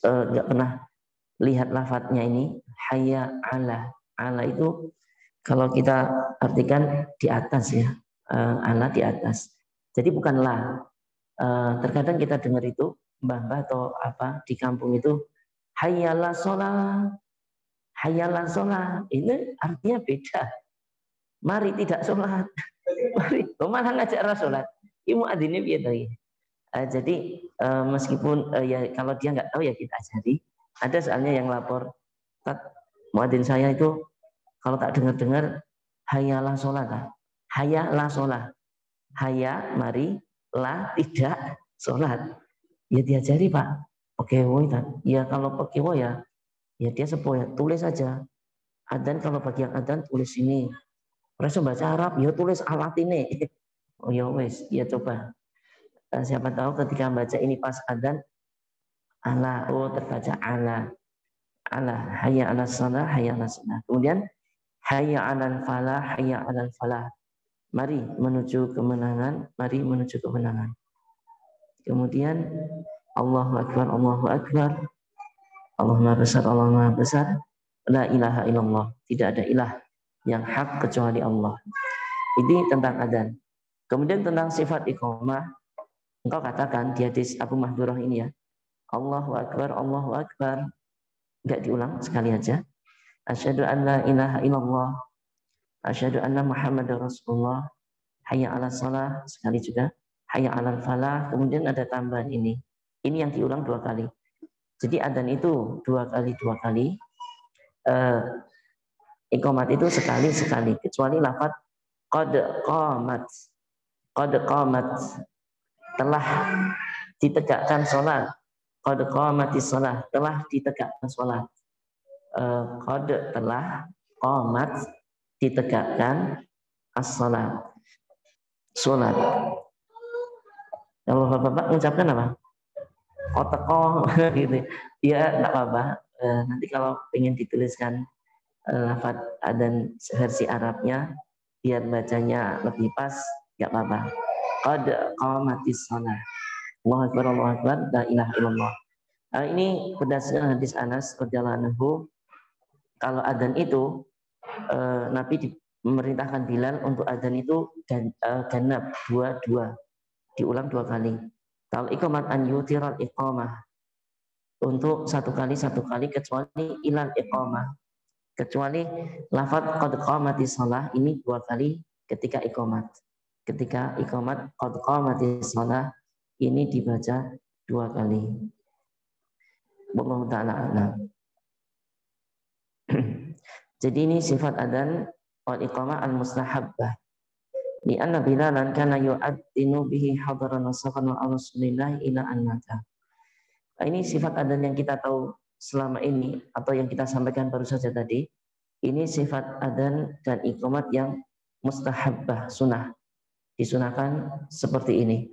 nggak pernah lihat lafadznya ini, hayya 'ala. Ala itu kalau kita artikan di atas ya, ala di atas. Jadi bukan la. Terkadang kita dengar itu mbah-mbah atau apa di kampung itu hayyalah sholat, hayyalah sholat. Ini artinya beda. Mari tidak sholat. Mari, malah ngajak sholat. Imu adine piye to iki? Jadi meskipun ya kalau dia nggak tahu ya kita ajari. Ada soalnya yang lapor, muadzin saya itu kalau tak dengar-dengar hayalah sholat, hayalah sholat, haya mari, lah tidak sholat. Ya diajari Pak. Oke, ya kalau pakai ya dia sepuh ya tulis saja. Adzan kalau bagian adzan tulis ini. Rasa baca Arab ya tulis alat ini. Oh ya wes, ya coba. Siapa tahu ketika baca ini pas adzan ala, oh terbaca ala. Ala, hayya ala salah, hayya ala salah. Kemudian hayya alal falah, hayya alal falah. Mari menuju kemenangan, mari menuju kemenangan. Kemudian Allahu Akbar, Allahu Akbar. Allah Maha Besar, Allah Maha Besar. La ilaha illallah. Tidak ada ilah yang hak kecuali Allah. Ini tentang adzan. Kemudian tentang sifat iqamah, engkau katakan di hadis Abu Mahdurah ini ya. Allahu Akbar, Allahu Akbar. Enggak diulang, sekali aja. Asyhadu an la ilaha illallah. Asyhadu anna Muhammadar Rasulullah. Hayya 'alas shalah, sekali juga. Hayya 'alal falah. Kemudian ada tambahan ini. Ini yang diulang 2 kali. Jadi adzan itu 2 kali. Iqamat itu sekali. Kecuali lafaz qad qamat. Qad qamat. Telah ditegakkan sholat. Qad qamatis shalah. Telah ditegakkan sholat. Qad telah, qamat ditegakkan, as-shalah sholat. Kalau bapak-bapak mengucapkan apa? Oteko gitu. Ya enggak apa-apa. Nanti kalau ingin dituliskan lafaz adzan versi Arabnya biar bacanya lebih pas, enggak apa-apa. Qad qamatis shalah. Allahu Akbar, Allahu Akbar, la ilaha illallah. Ini berdasarkan hadis Anas radhiyallahu anhu. Kalau adzan itu Nabi memerintahkan Bilal untuk adzan itu ganab 2, diulang 2 kali. Kalau iqamat an yutiral iqamah untuk 1 kali kecuali ilal iqamah, kecuali lafaz qad qamatis shalah ini 2 kali ketika iqamat. Ketika iqamat qad qamatis shalah ini dibaca 2 kali. Wallahu ta'ala a'lam. Jadi ini sifat adzan wal iqamah al mustahabbah. Li anna Bilalan kana yu'adzinu bihi hadaran wasafan wa Rasulillah ila an-nata. Ini sifat adzan yang kita tahu selama ini atau yang kita sampaikan baru saja tadi. Ini sifat adzan dan iqamat yang mustahabbah, sunnah. Disunahkan seperti ini.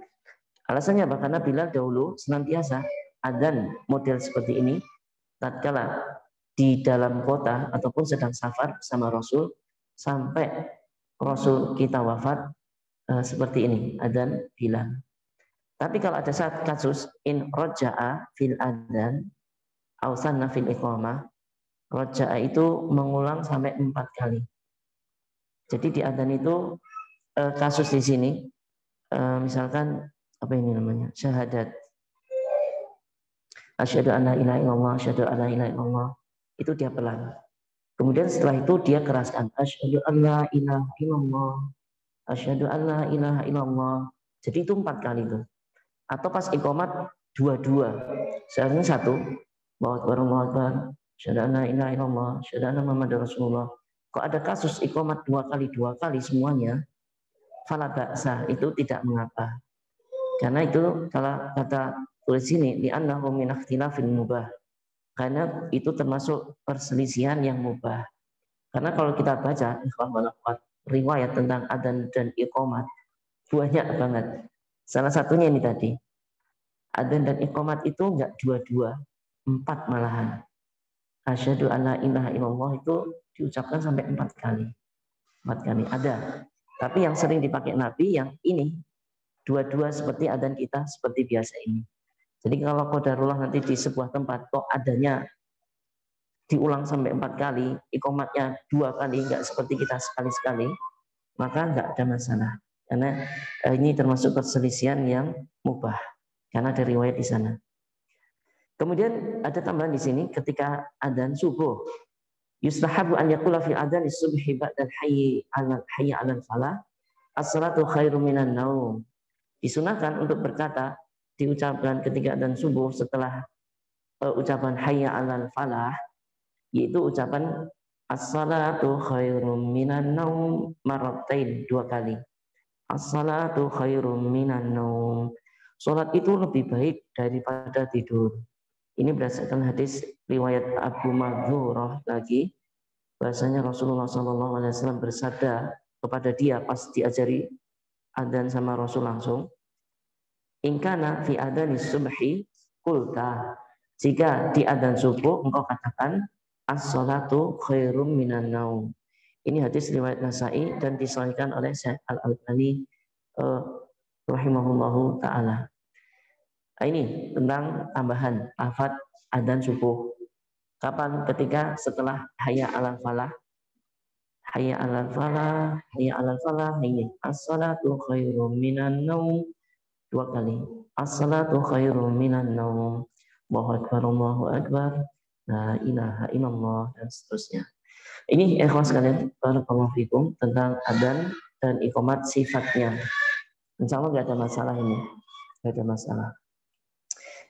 Alasannya apa? Karena Bilal dahulu senantiasa adzan model seperti ini tatkala di dalam kota ataupun sedang safar bersama Rasul sampai Rasul kita wafat, seperti ini adzan Bilal. Tapi kalau ada saat kasus in roja'a fil adzan au sanna fil iqamah, roja'a itu mengulang sampai 4 kali. Jadi di adzan itu kasus di sini misalkan apa ini namanya? Syahadat. Asyhadu an la ilaha illallah, asyhadu an la ilaha illallah. Itu dia pelan. Kemudian setelah itu dia keraskan asyhadu an la ilaha illallah, asyhadu an la ilaha illallah. Jadi itu 4 kali itu. Atau pas iqamat 2. Seharusnya 1. Allahu Akbar, Allahu Akbar, asyhadu an la ilaha illallah, asyhadu anna Muhammadar Rasulullah. Kok ada kasus iqamat 2 kali semuanya, fala ba'sa, itu tidak mengapa. Karena itu kalau kata tulis sini li'annahu min ikhtilafil mubah. Karena itu termasuk perselisihan yang mubah. Karena kalau kita baca riwayat tentang adzan dan iqamat banyak banget. Salah satunya ini tadi. Adzan dan iqamat itu enggak dua-dua, 4 malahan. Asyhadu alla ilaha illallah itu diucapkan sampai 4 kali. 4 kali ada. Tapi yang sering dipakai Nabi yang ini dua-dua seperti adzan kita seperti biasa ini. Jadi kalau qadarullah nanti di sebuah tempat kok adanya diulang sampai 4 kali, iqamatnya 2 kali, enggak seperti kita sekali-sekali, maka enggak ada masalah. Karena ini termasuk perselisihan yang mubah. Karena ada riwayat di sana. Kemudian ada tambahan di sini ketika adzan subuh. Yustahabu an yaqula fi adzan subhi ba'da hayy 'alal falah as-salatu khairum minan naum. Disunahkan untuk berkata diucapkan ketika adzan subuh setelah ucapan hayya 'alal falah, yaitu ucapan as-salatu khairum minan naum marratain 2 kali. As-salatu khairum minan naum. Salat itu lebih baik daripada tidur. Ini berdasarkan hadis riwayat Abu Madzurah lagi, bahasanya Rasulullah SAW bersabda kepada dia pas diajari adzan sama Rasul langsung, ingkana fi adzani subhi qulta, jika di adzan subuh engkau katakan as-salatu khairum minan naum. Ini hadis riwayat Nasai dan disahihkan oleh Syekh Al-Albani rahimahullahu taala. Ini tentang tambahan lafaz adzan subuh. Kapan? Ketika setelah hayya 'alal falah. Hayya 'alal falah, hayya 'alal falah, ini as-salatu khairum minan naum 2 kali. As-salatu khairum minan naum. Allahu akbar, Allahu akbar. La ilaha illallah dan seterusnya. Ini ikhwan sekalian, barakallahu fikum tentang adzan dan iqamat sifatnya. Insyaallah enggak ada masalah ini. Enggak ada masalah.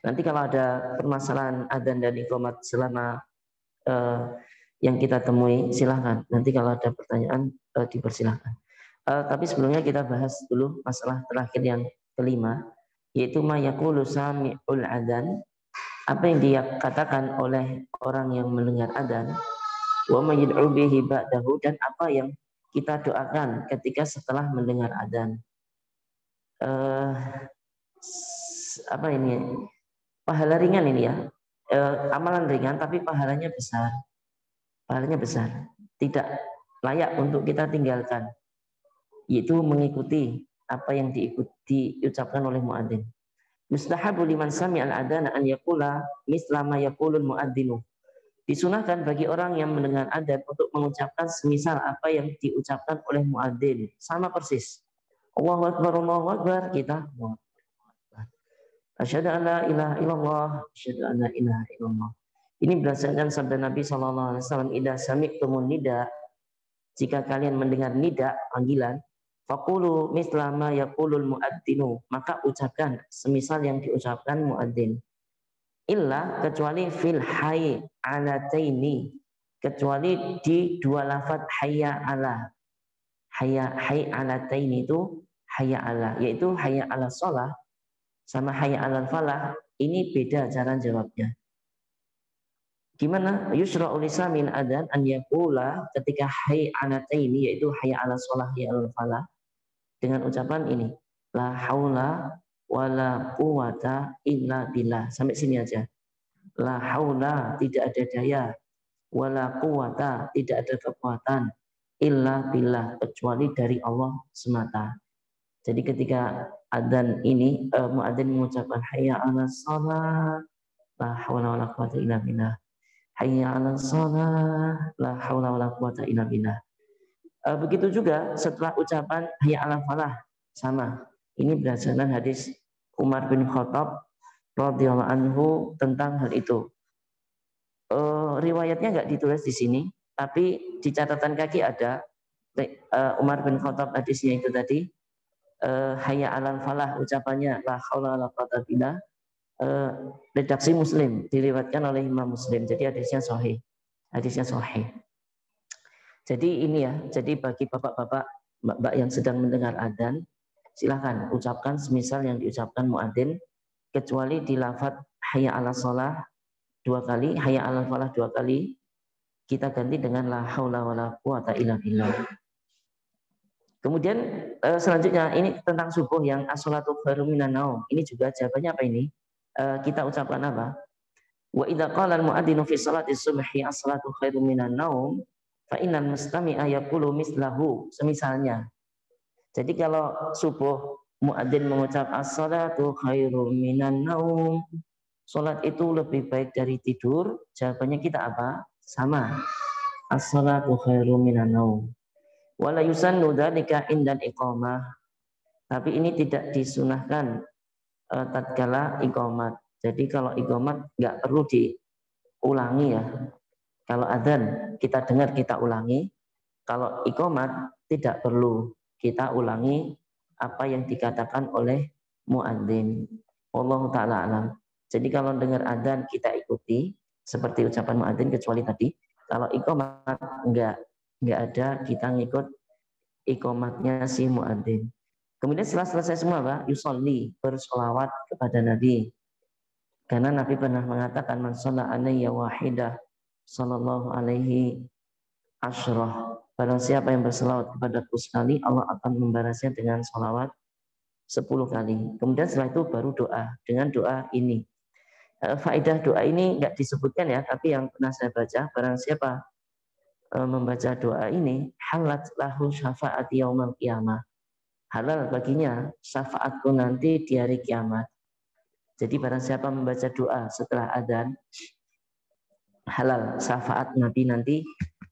Nanti kalau ada permasalahan adzan dan iqamat selama yang kita temui, silahkan. Nanti kalau ada pertanyaan dipersilahkan. Tapi sebelumnya kita bahas dulu masalah terakhir yang kelima, yaitu ma yaqulu sami'ul adzan, apa yang dikatakan oleh orang yang mendengar adzan, wa ma yad'u bihi ba'dahu, dan apa yang kita doakan ketika setelah mendengar adzan. Apa ini? Pahala ringan ini ya, amalan ringan tapi pahalanya besar. Pahalanya besar, tidak layak untuk kita tinggalkan, yaitu mengikuti apa yang diucapkan oleh muadzin. Mustahabu liman sami'al adzan an yaqula misla ma yaqulul muadzinu. Disunahkan bagi orang yang mendengar adzan untuk mengucapkan semisal apa yang diucapkan oleh muadzin, sama persis. Allahu akbar, Allahu akbar, kita asyhadu an la ilaha illallah, asyhadu an la ilaha illallah. Ini berdasarkan sabda Nabi SAW, idza sami'tumun nida, jika kalian mendengar nida, panggilan, faqulu misla ma yaqulul muadzinu, maka ucapkan semisal yang diucapkan muadzin. Illa, kecuali fil hayy alataini, kecuali di 2 lafaz hayya ala. Hayy alataini itu hayya ala, yaitu hayya ala shalah sama hayya alal falah, ini beda cara jawabnya. Gimana? Yusra'u lisamin adzan an yaqula, ketika hayy alataini, yaitu hayya ala shalah hayya alal falah, dengan ucapan ini, la haula wala quwata illa billah. Sampai sini aja. La haula, tidak ada daya, wala quwata, tidak ada kekuatan, illa billah, kecuali dari Allah semata. Jadi ketika adzan ini muadzin mengucapkan hayya 'alas shalah la haula wala quwata illa billah. Hayya 'alas shalah la haula wala quwata illa billah. Begitu juga setelah ucapan hayya 'alal falah, sama. Ini berdasarkan hadis Umar bin Khattab radhiyallahu anhu tentang hal itu. Riwayatnya enggak ditulis di sini, tapi di catatan kaki ada Umar bin Khattab hadisnya itu tadi. Hayya 'alal falah, ucapannya la haula wala quwata billah. Redaksi Muslim, diriwayatkan oleh Imam Muslim. Jadi hadisnya sahih. Hadisnya sahih. Jadi ini ya, jadi bagi bapak-bapak, mbak-mbak yang sedang mendengar adzan, silakan ucapkan semisal yang diucapkan muadzin kecuali di lafadz hayya 'alas shalah 2 kali, hayya 'alal falah 2 kali, kita ganti dengan la haula wala quwata illa billah. Kemudian selanjutnya ini tentang subuh yang as-shalatu khairum minan naum. Ini juga jawabannya apa ini? Kita ucapkan apa? Wa idza qala al-mu'adzinu fi sholati subhi as-shalatu khairum minan naum fa innal mustami'a yaqulu mislahu. Semisalnya. Jadi kalau subuh muadzin mengucap as-shalatu khairum minan naum, salat itu lebih baik dari tidur, jawabannya kita apa? Sama. As-shalatu khairum minan naum. Wala yusannu dzalika indal iqamah. Tapi ini tidak disunahkan tatkala iqamat. Jadi kalau iqamat nggak perlu diulangi ya. Kalau adzan kita dengar kita ulangi. Kalau iqamat tidak perlu kita ulangi apa yang dikatakan oleh muadzin. Wallahu taala alam. Jadi kalau dengar adzan kita ikuti seperti ucapan muadzin kecuali tadi. Kalau iqamat enggak ada, kita ngikut iqamatnya si muadzin. Kemudian setelah selesai semua Pak, yusolli, bersolawat kepada Nabi. Karena Nabi pernah mengatakan man shalla alayya wahidah sallallahu alaihi asyrah. Barang siapa yang berselawat kepadaku sekali, Allah akan membalasnya dengan salawat 10 kali. Kemudian setelah itu baru doa dengan doa ini. Faedah doa ini enggak disebutkan ya, tapi yang pernah saya baca, barang siapa membaca doa ini, halat lahu syafaat yaumal qiyamah. Halal baginya syafaatku nanti di hari kiamat. Jadi barang siapa membaca doa setelah adzan, halal syafaat Nabi nanti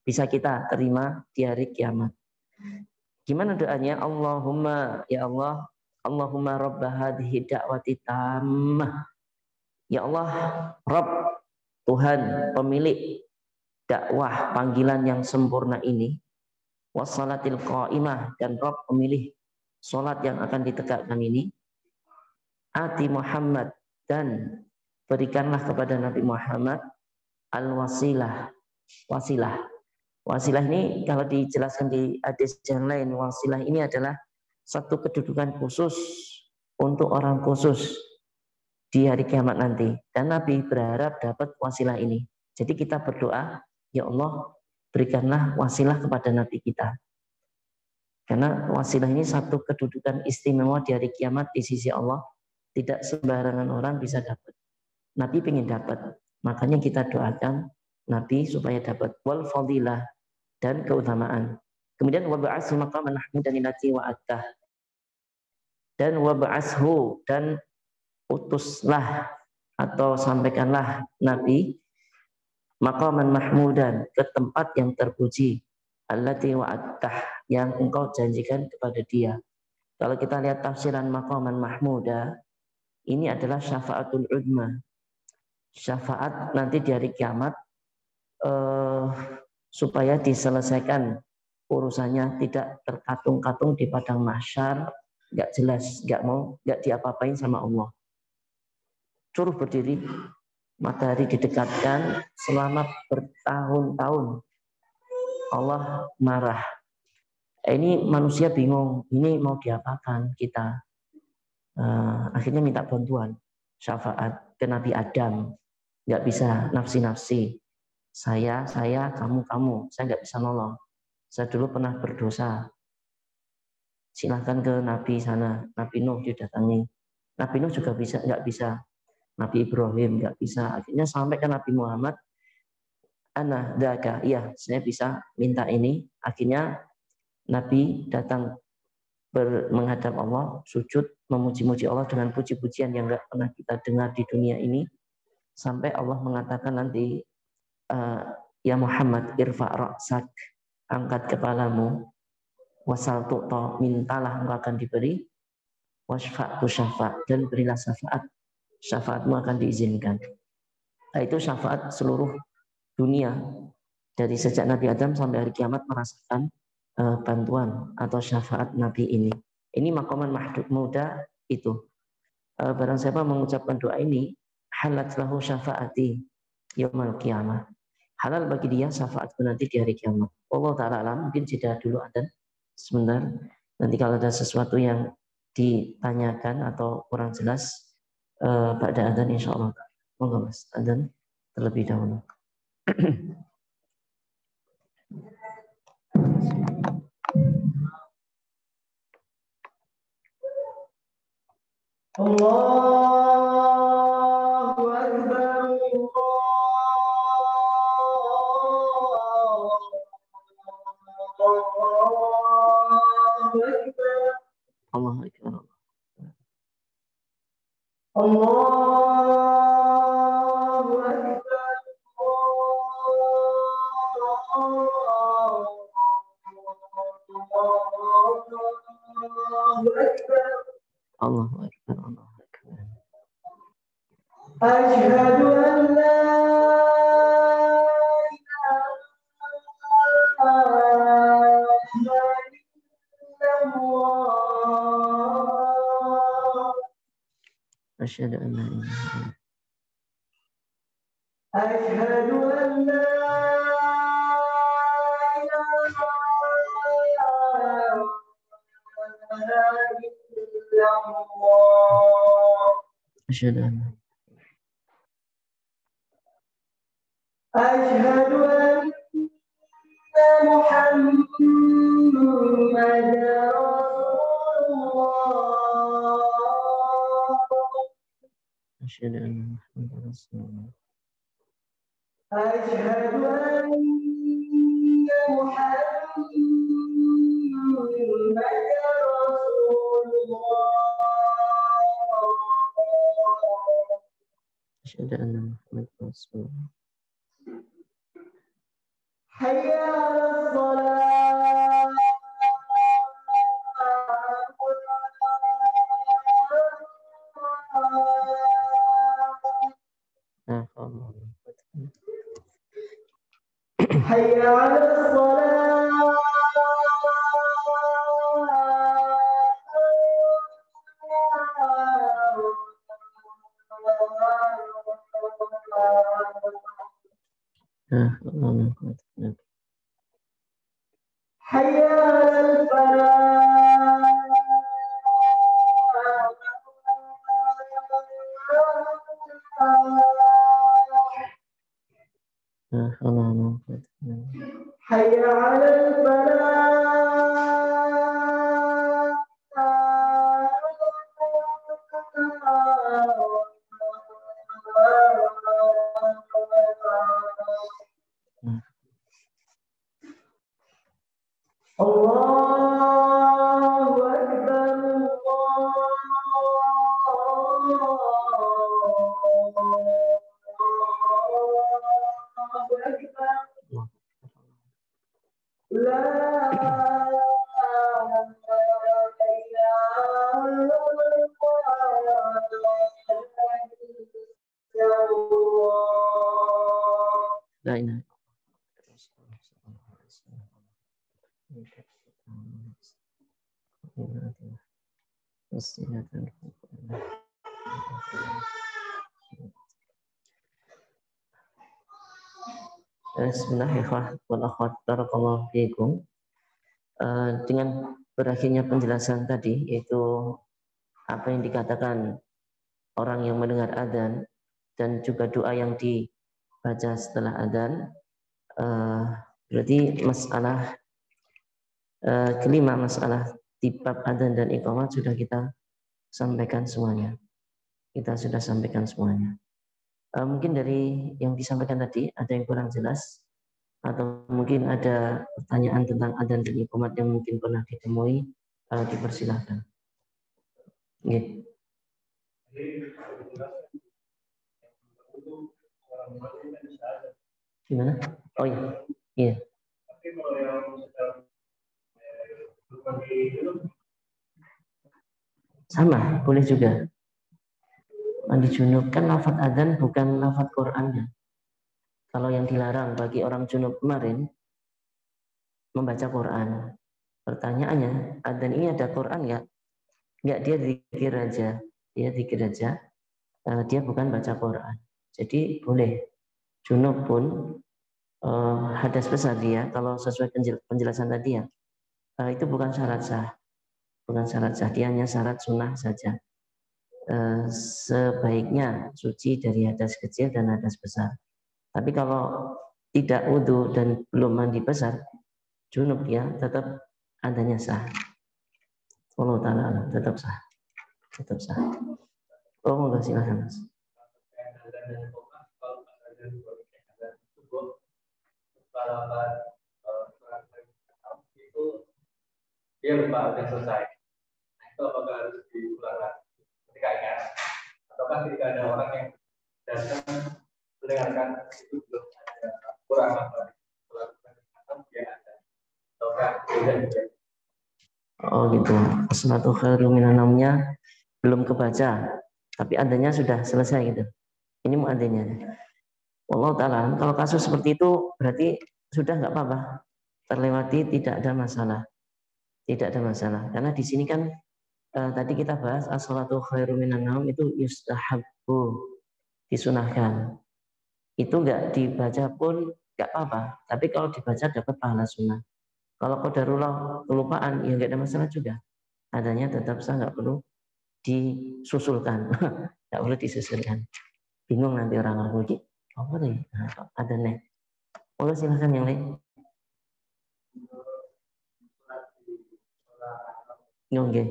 bisa kita terima di hari kiamat. Gimana doanya? Allahumma ya Allah, Allahumma rabb hadhihi da'wati tammah. Ya Allah, Rabb, Tuhan pemilik dakwah panggilan yang sempurna ini, wassalatil qa'imah, dan Rabb pemilih salat yang akan ditegakkan ini, ati Muhammad, dan berikanlah kepada Nabi Muhammad al-wasilah. Wasilah ini kalau dijelaskan di hadis yang lain, wasilah ini adalah satu kedudukan khusus untuk orang khusus di hari kiamat nanti. Dan Nabi berharap dapat wasilah ini. Jadi kita berdoa, ya Allah, berikanlah wasilah kepada Nabi kita. Karena wasilah ini satu kedudukan istimewa di hari kiamat di sisi Allah. Tidak sembarangan orang bisa dapat. Nabi ingin dapat. Makanya kita doakan Nabi supaya dapat wal fadilah dan keutamaan. Kemudian wab'ashu maqaman mahmudan allati wa'adtah. Dan wab'ashu, dan utuslah atau sampaikanlah Nabi maqaman mahmudan, ke tempat yang terpuji, allati wa'adtah, yang engkau janjikan kepada dia. Kalau kita lihat tafsiran maqaman mahmuda, ini adalah syafaatul udma. Syafaat nanti di hari kiamat supaya diselesaikan urusannya, tidak terkatung-katung di padang mahsyar, nggak jelas, nggak diapa-apain sama Allah. Suruh berdiri, matahari didekatkan selama bertahun-tahun. Allah marah. Ini manusia bingung, ini mau diapakan kita? Akhirnya minta bantuan, syafaat ke Nabi Adam. Nggak bisa nafsi-nafsi. Saya, kamu. Saya nggak bisa nolong. Saya dulu pernah berdosa. Silahkan ke Nabi sana. Nabi Nuh didatangi. Nabi Nuh juga nggak bisa. Nabi Ibrahim nggak bisa. Akhirnya sampai ke Nabi Muhammad. Ana daka, iya saya bisa minta ini. Akhirnya Nabi datang menghadap Allah, sujud, memuji-muji Allah dengan puji-pujian yang nggak pernah kita dengar di dunia ini. Sampai Allah mengatakan nanti, ya Muhammad, irfa' ra'sak, angkat kepalamu, wasal tu'ta, mintalah engkau akan diberi, wasfa'tu syafa', dan berilah syafaat, syafaatmu akan diizinkan. Nah, itu syafaat seluruh dunia dari sejak Nabi Adam sampai hari kiamat merasakan bantuan atau syafaat Nabi ini. Ini maqaman mahmuda itu. Barang siapa mengucapkan doa ini, halat lahu syafaati yaumal qiyamah. Halal bagi dia syafaatku nanti di hari kiamat. Allah ta'ala alam, mungkin jeda dulu ada sebentar. Nanti kalau ada sesuatu yang ditanyakan atau kurang jelas, pada adzan insyaallah. Monggo Mas, adzan terlebih dahulu. Allahu Akbar. Allahu Akbar. Allahu Akbar. Allahu Akbar. Allahu Akbar. Asyhadu an la أشهد أن لا إله إلا الله أشهد أن محمدا أشهد أن محمدا رسول الله أشهد أن محمدا رسول الله أشهد أن محمدا رسول الله حي على الصلاة حي على الصلاة حي على الفلاح حي على الفلاح الله أكبر الله أكبر لا لا إله Bismillahirrahmanirrahim. Dengan berakhirnya penjelasan tadi, yaitu apa yang dikatakan orang yang mendengar adzan dan juga doa yang dibaca setelah adzan, berarti masalah kelima, masalah di bab adzan dan iqamah sudah kita sampaikan semuanya. Kita sudah sampaikan semuanya. Mungkin dari yang disampaikan tadi ada yang kurang jelas, atau mungkin ada pertanyaan tentang adzan dan iqamah yang mungkin pernah ditemui, dipersilahkan. Gitu. Gimana? Oh iya, iya. Sama, boleh juga. Mandi junub kan lafaz adzan bukan lafaz Qur'annya. Kalau yang dilarang bagi orang junub kemarin membaca Quran. Pertanyaannya, adzan ini ada Quran nggak? Nggak, dia zikir aja. Dia zikir aja. Dia bukan baca Quran. Jadi boleh. Junub pun hadas besar dia, kalau sesuai penjelasan tadi ya, itu bukan syarat sah. Bukan syarat sah, dia hanya syarat sunnah saja. sebaiknya suci dari hadas kecil dan hadas besar. Tapi kalau tidak wudhu dan belum mandi besar, junub ya tetap adanya sah. Allah Ta'ala tetap sah. Tetap sah. Oh, monggo silakan Mas. Dia lupa udah selesai. Itu apakah harus diulang ketika ingat? Ataukah ketika ada orang yang datang mendengarkan itu belum ada kurang apa? Dia ada. Ataukah beda? Oh gitu. As-salatu khairum minan naumnya belum kebaca, tapi adanya sudah selesai gitu. Ini muadzzinnya. Allah Ta'ala, kalau kasus seperti itu berarti sudah nggak apa-apa, terlewati, tidak ada masalah. Tidak ada masalah. Karena di sini kan tadi kita bahas as-salatu khairum minan naum itu yustahabbu, disunahkan. Itu nggak dibaca pun nggak apa-apa. Tapi kalau dibaca dapat pahala sunnah. Kalau qadarullah kelupaan ya nggak ada masalah juga. Adanya tetap sah, nggak perlu disusulkan. Nggak perlu disusulkan. Bingung nanti orang lagi. Apa nih? Ada nih. Oh silahkan yang lain. Oke.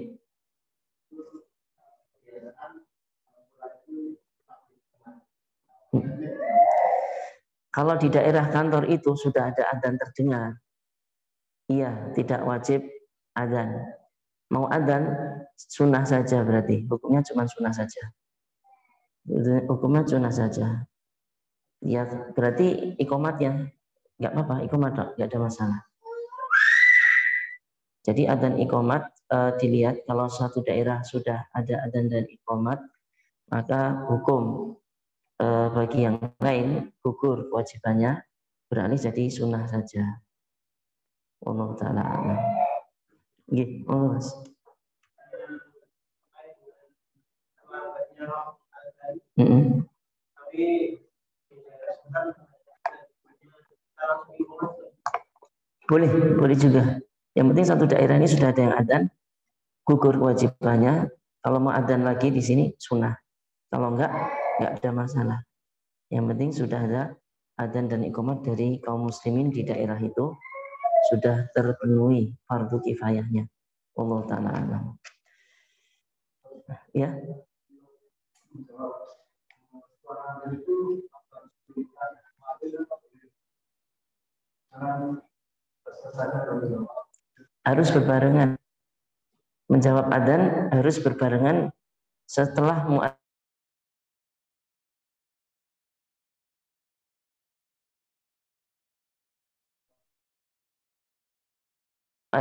Kalau di daerah kantor itu sudah ada adzan terdengar, iya tidak wajib adzan. Mau adzan sunnah saja berarti, hukumnya cuma sunnah saja. Hukumnya sunnah saja. Ya berarti ikomatnya nggak apa-apa, ikomat nggak ada masalah. Jadi adzan ikomat dilihat kalau suatu daerah sudah ada adzan dan ikomat, maka hukum bagi yang lain gugur kewajibannya, beralih jadi sunnah saja. Allah Ta'ala alam. Nggih, Mas. Boleh juga. Yang penting satu daerah ini sudah ada yang adzan, gugur kewajibannya. Kalau mau adzan lagi di sini sunnah. Kalau enggak ada masalah. Yang penting sudah ada adzan dan iqamah dari kaum muslimin di daerah itu, sudah terpenuhi fardu kifayahnya. Allah Ta'ala alam. Ya. Harus berbarengan. Menjawab adzan harus berbarengan setelah muadzin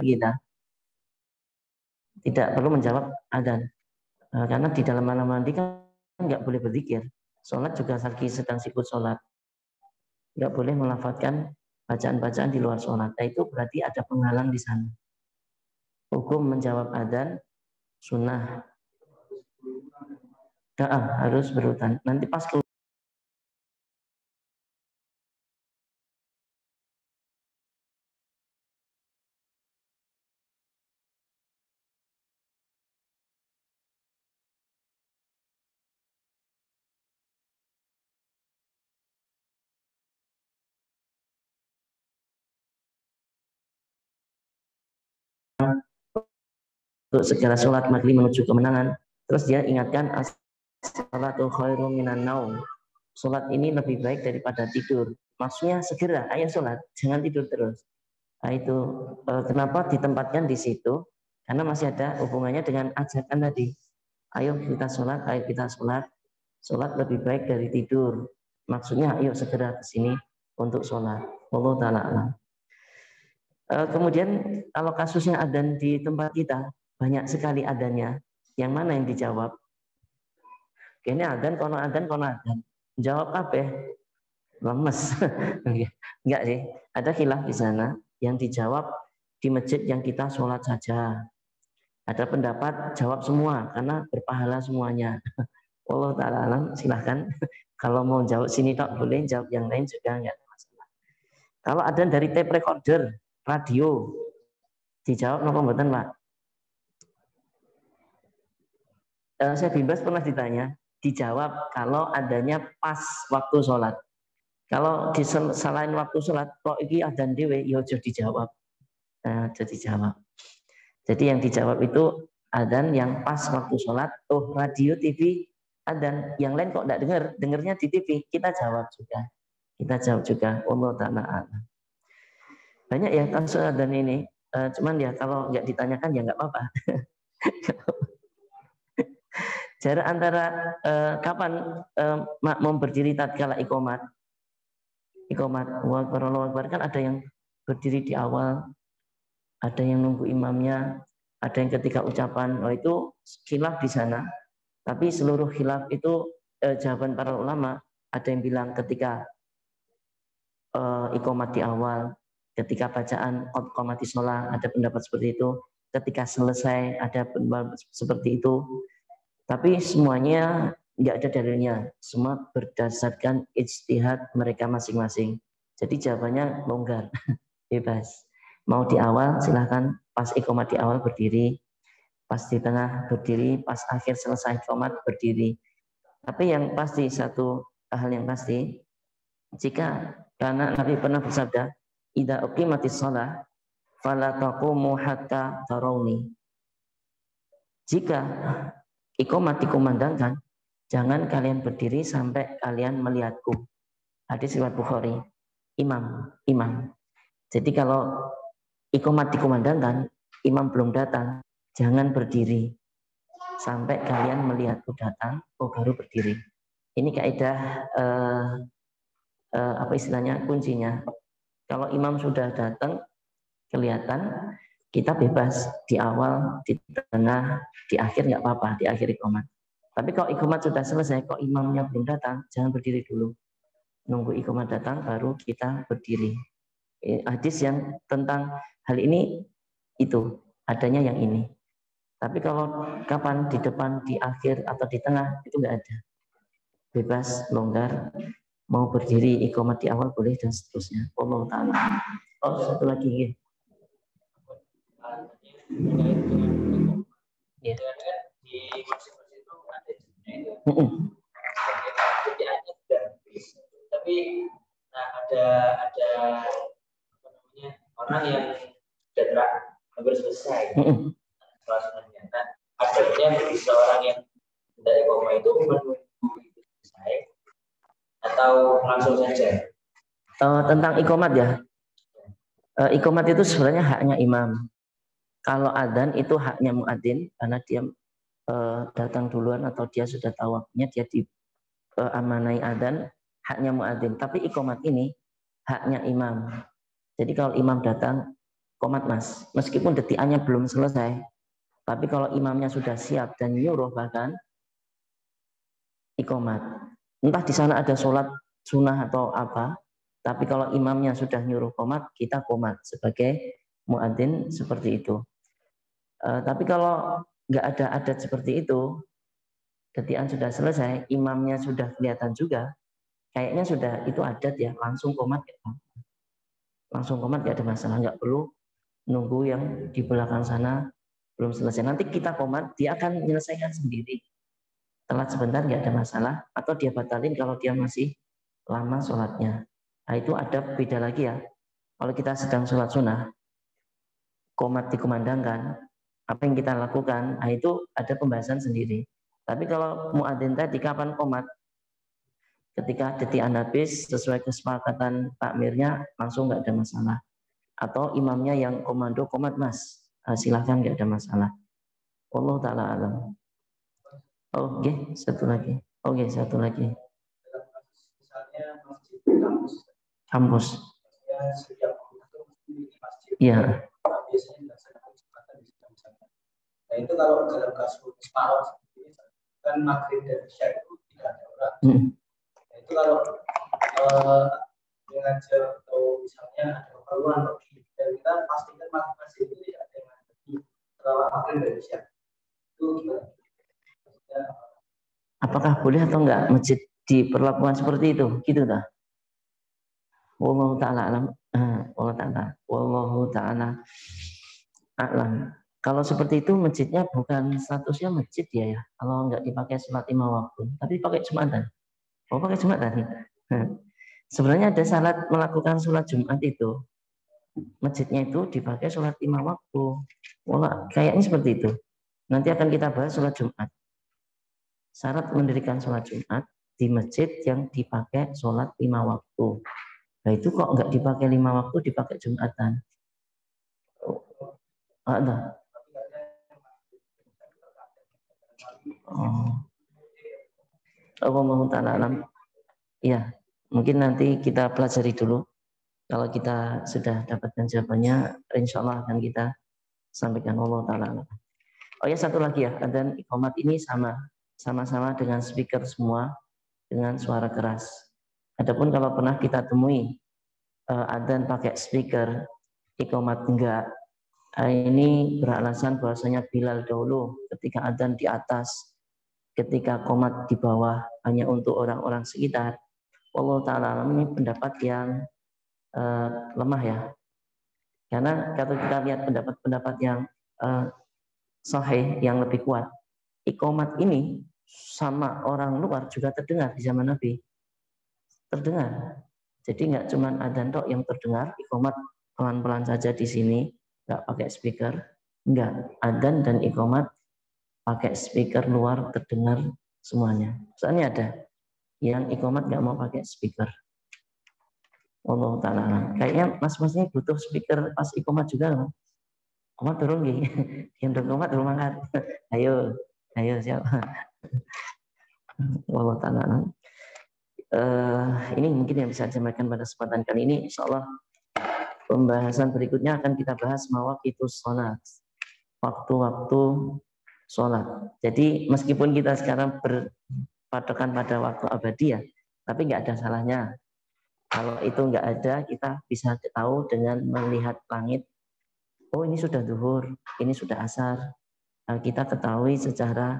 kita. Tidak perlu menjawab adzan. Karena di dalam malam mandi kan nggak boleh berzikir. Sholat juga sedang sibuk sholat. Nggak boleh melafadzkan bacaan-bacaan di luar sholat. Nah, itu berarti ada penghalang di sana. Hukum menjawab adzan sunnah. Harus berurutan. Nanti pas keluar untuk segala sholat maghrib menuju kemenangan, terus dia ingatkan as-salatu khairum minan naum. Sholat ini lebih baik daripada tidur. Maksudnya segera, ayo sholat, jangan tidur terus. Nah, itu kenapa ditempatkan di situ? Karena masih ada hubungannya dengan ajakan tadi. Ayo kita sholat, ayo kita sholat. Sholat lebih baik dari tidur. Maksudnya ayo segera ke sini untuk sholat. Allah Ta'ala alam. Kemudian kalau kasusnya adzan di tempat kita, banyak sekali adanya. Yang mana yang dijawab? Kayaknya adzan, kono adzan. Jawab apa? Lemes. Enggak sih. Ada khilaf di sana yang dijawab di masjid yang kita sholat saja. Ada pendapat jawab semua karena berpahala semuanya. Allah Ta'ala alam, silahkan. Kalau mau jawab sini tak boleh, jawab yang lain juga enggak ada masalah. Kalau ada dari tape recorder, radio, dijawab nopo mboten, Pak? Saya bebas pernah ditanya, dijawab kalau adanya pas waktu sholat. Kalau di selain waktu sholat, kok iki adzan dhewe, ya aja dijawab. Jadi jawab. Jadi yang dijawab itu adzan yang pas waktu sholat. Oh, radio, TV, adzan. Yang lain kok tidak dengar, dengarnya di TV, kita jawab juga. Kita jawab juga. Allah Ta'ala a'lam. Banyak ya kasus adzan ini. Cuman ya kalau nggak ditanyakan ya nggak apa-apa. Jarak antara kapan makmum berdiri tatkala iqomat, Allahu Akbar kan ada yang berdiri di awal, ada yang nunggu imamnya, ada yang ketika ucapan. Itu khilaf di sana. Tapi seluruh khilaf itu jawaban para ulama. Ada yang bilang ketika iqomat di awal, ketika bacaan qamati sholat, ada pendapat seperti itu. Ketika selesai ada pendapat seperti itu. Tapi semuanya nggak ada dalilnya. Semua berdasarkan ijtihad mereka masing-masing. Jadi jawabannya longgar, bebas. Mau di awal silahkan, pas iqomat di awal berdiri, pas di tengah berdiri, pas akhir selesai iqomat berdiri. Tapi yang pasti, satu hal yang pasti, jika karena Nabi pernah bersabda, idza uqimatis shalah fala taqumu hatta tarawni. Jika iqomat dikumandangkan, jangan kalian berdiri sampai kalian melihatku. Hadis riwayat Bukhari. Imam. Jadi kalau iqomat dikumandangkan, imam belum datang, jangan berdiri sampai kalian melihatku datang, baru berdiri. Ini kaidah apa istilahnya, kuncinya. Kalau imam sudah datang, kelihatan, kita bebas di awal, di tengah, di akhir nggak apa-apa, di akhir iqomat. Tapi kalau iqomat sudah selesai, kok imamnya belum datang, jangan berdiri dulu. Nunggu iqomat datang, baru kita berdiri. Hadis yang tentang hal ini itu, adanya yang ini. Tapi kalau kapan, di depan, di akhir, atau di tengah, itu nggak ada. Bebas, longgar, mau berdiri iqomat di awal boleh, dan seterusnya. Allah Ta'ala. Oh, satu lagi. Ya. Di masjid-masjid itu ada tapi ada apa namanya, orang yang sudah hampir selesai sholat sunatnya. Nah, adabnya bagi seorang yang tidak iqomah itu menunggu selesai atau langsung saja. Tentang iqomat ya. Iqomat itu sebenarnya haknya imam. Kalau adzan itu haknya muadzin, karena dia datang duluan atau dia sudah tahu waktunya, dia diamanai adzan, haknya muadzin. Tapi iqomat ini haknya imam. Jadi kalau imam datang, qomat mas, meskipun detikannya belum selesai, tapi kalau imamnya sudah siap dan nyuruh bahkan, iqomat. Entah di sana ada sholat sunnah atau apa, tapi kalau imamnya sudah nyuruh qomat, kita qomat sebagai muadzin seperti itu. Tapi kalau nggak ada adat seperti itu, detikan sudah selesai, imamnya sudah kelihatan juga, kayaknya sudah itu adat ya, langsung qomat ya. Langsung qomat nggak ada masalah, nggak perlu nunggu yang di belakang sana belum selesai. Nanti kita qomat, dia akan menyelesaikan sendiri. Telat sebentar nggak ada masalah, atau dia batalin kalau dia masih lama sholatnya. Nah itu ada beda lagi ya. Kalau kita sedang sholat sunnah, qomat dikumandangkan, apa yang kita lakukan, nah itu ada pembahasan sendiri. Tapi kalau muadzin tadi kapan qomat, ketika detikan habis sesuai kesepakatan takmirnya, langsung nggak ada masalah. Atau imamnya yang komando, qomat mas, silahkan, nggak ada masalah. Allah Ta'ala alam. Oke, satu lagi. Satu lagi. Misalnya masjid kampus. Iya. Biasanya nah itu kalau dalam kasus separuh seperti ini kan maghrib dan isya itu tidak ada orang. Nah itu kalau mengajar atau misalnya ada keperluan dan kita pastikan masjid itu tidak ada yang ada setelah maghrib dan isya. Itu gimana? Apakah boleh atau enggak masjid diperlakukan seperti itu? Gitu dah. Wallahu ta'ala alam. Wallahu ta'ala a'lam. Kalau seperti itu masjidnya bukan statusnya masjid ya. Kalau nggak dipakai sholat 5 waktu, tapi pakai Jumatan. Oh, pakai Jumatan. Sebenarnya ada syarat melakukan sholat Jumat itu. Masjidnya itu dipakai sholat 5 waktu. Wah, kayaknya seperti itu. Nanti akan kita bahas sholat Jumat. Syarat mendirikan sholat Jumat di masjid yang dipakai sholat 5 waktu. Nah itu kok nggak dipakai 5 waktu, dipakai Jumatan. Ada. Allah Ta'ala alam. Ya, mungkin nanti kita pelajari dulu. Kalau kita sudah dapatkan jawabannya, insya Allah akan kita sampaikan. Allah Ta'ala alam. Oh ya, satu lagi ya, adzan iqamat ini sama-sama dengan speaker semua, dengan suara keras. Adapun kalau pernah kita temui adzan pakai speaker, iqamat enggak, ini beralasan bahwasanya Bilal dahulu ketika adzan di atas, ketika qomat di bawah, hanya untuk orang-orang sekitar. Allah Ta'ala ini pendapat yang lemah ya. Karena kalau kita lihat pendapat-pendapat yang sahih, yang lebih kuat, iqamat ini sama orang luar juga terdengar di zaman Nabi. Terdengar. Jadi nggak cuma adzan tok yang terdengar, iqamat pelan-pelan saja di sini, nggak pakai speaker. Enggak, adzan dan iqamat pakai speaker luar terdengar semuanya. Soalnya ada yang iqamat nggak mau pakai speaker. Allah Ta'ala. Kayaknya mas-masnya butuh speaker pas iqamat juga loh. Komat turun gini. Yang komat turun angkat. Ayo siapa? Allah Ta'ala. Ini mungkin yang bisa disampaikan pada kesempatan kali ini. Insyaallah pembahasan berikutnya akan kita bahas mawaqitus shalat. Waktu-waktu sholat. Jadi meskipun kita sekarang berpatokan pada waktu abadiyah, tapi nggak ada salahnya. Kalau itu nggak ada, kita bisa tahu dengan melihat langit. Oh ini sudah zuhur, ini sudah asar. Kita ketahui secara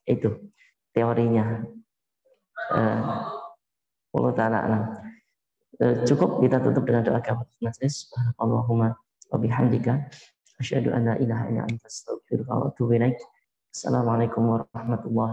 itu teorinya. Allah Ta'ala alam. Cukup kita tutup dengan doa kafaratul majlis. Allahumma wa bihamdika asyhadu an la ilaha illa anta astaghfiruka wa atubu ilaik. Assalamualaikum warahmatullahi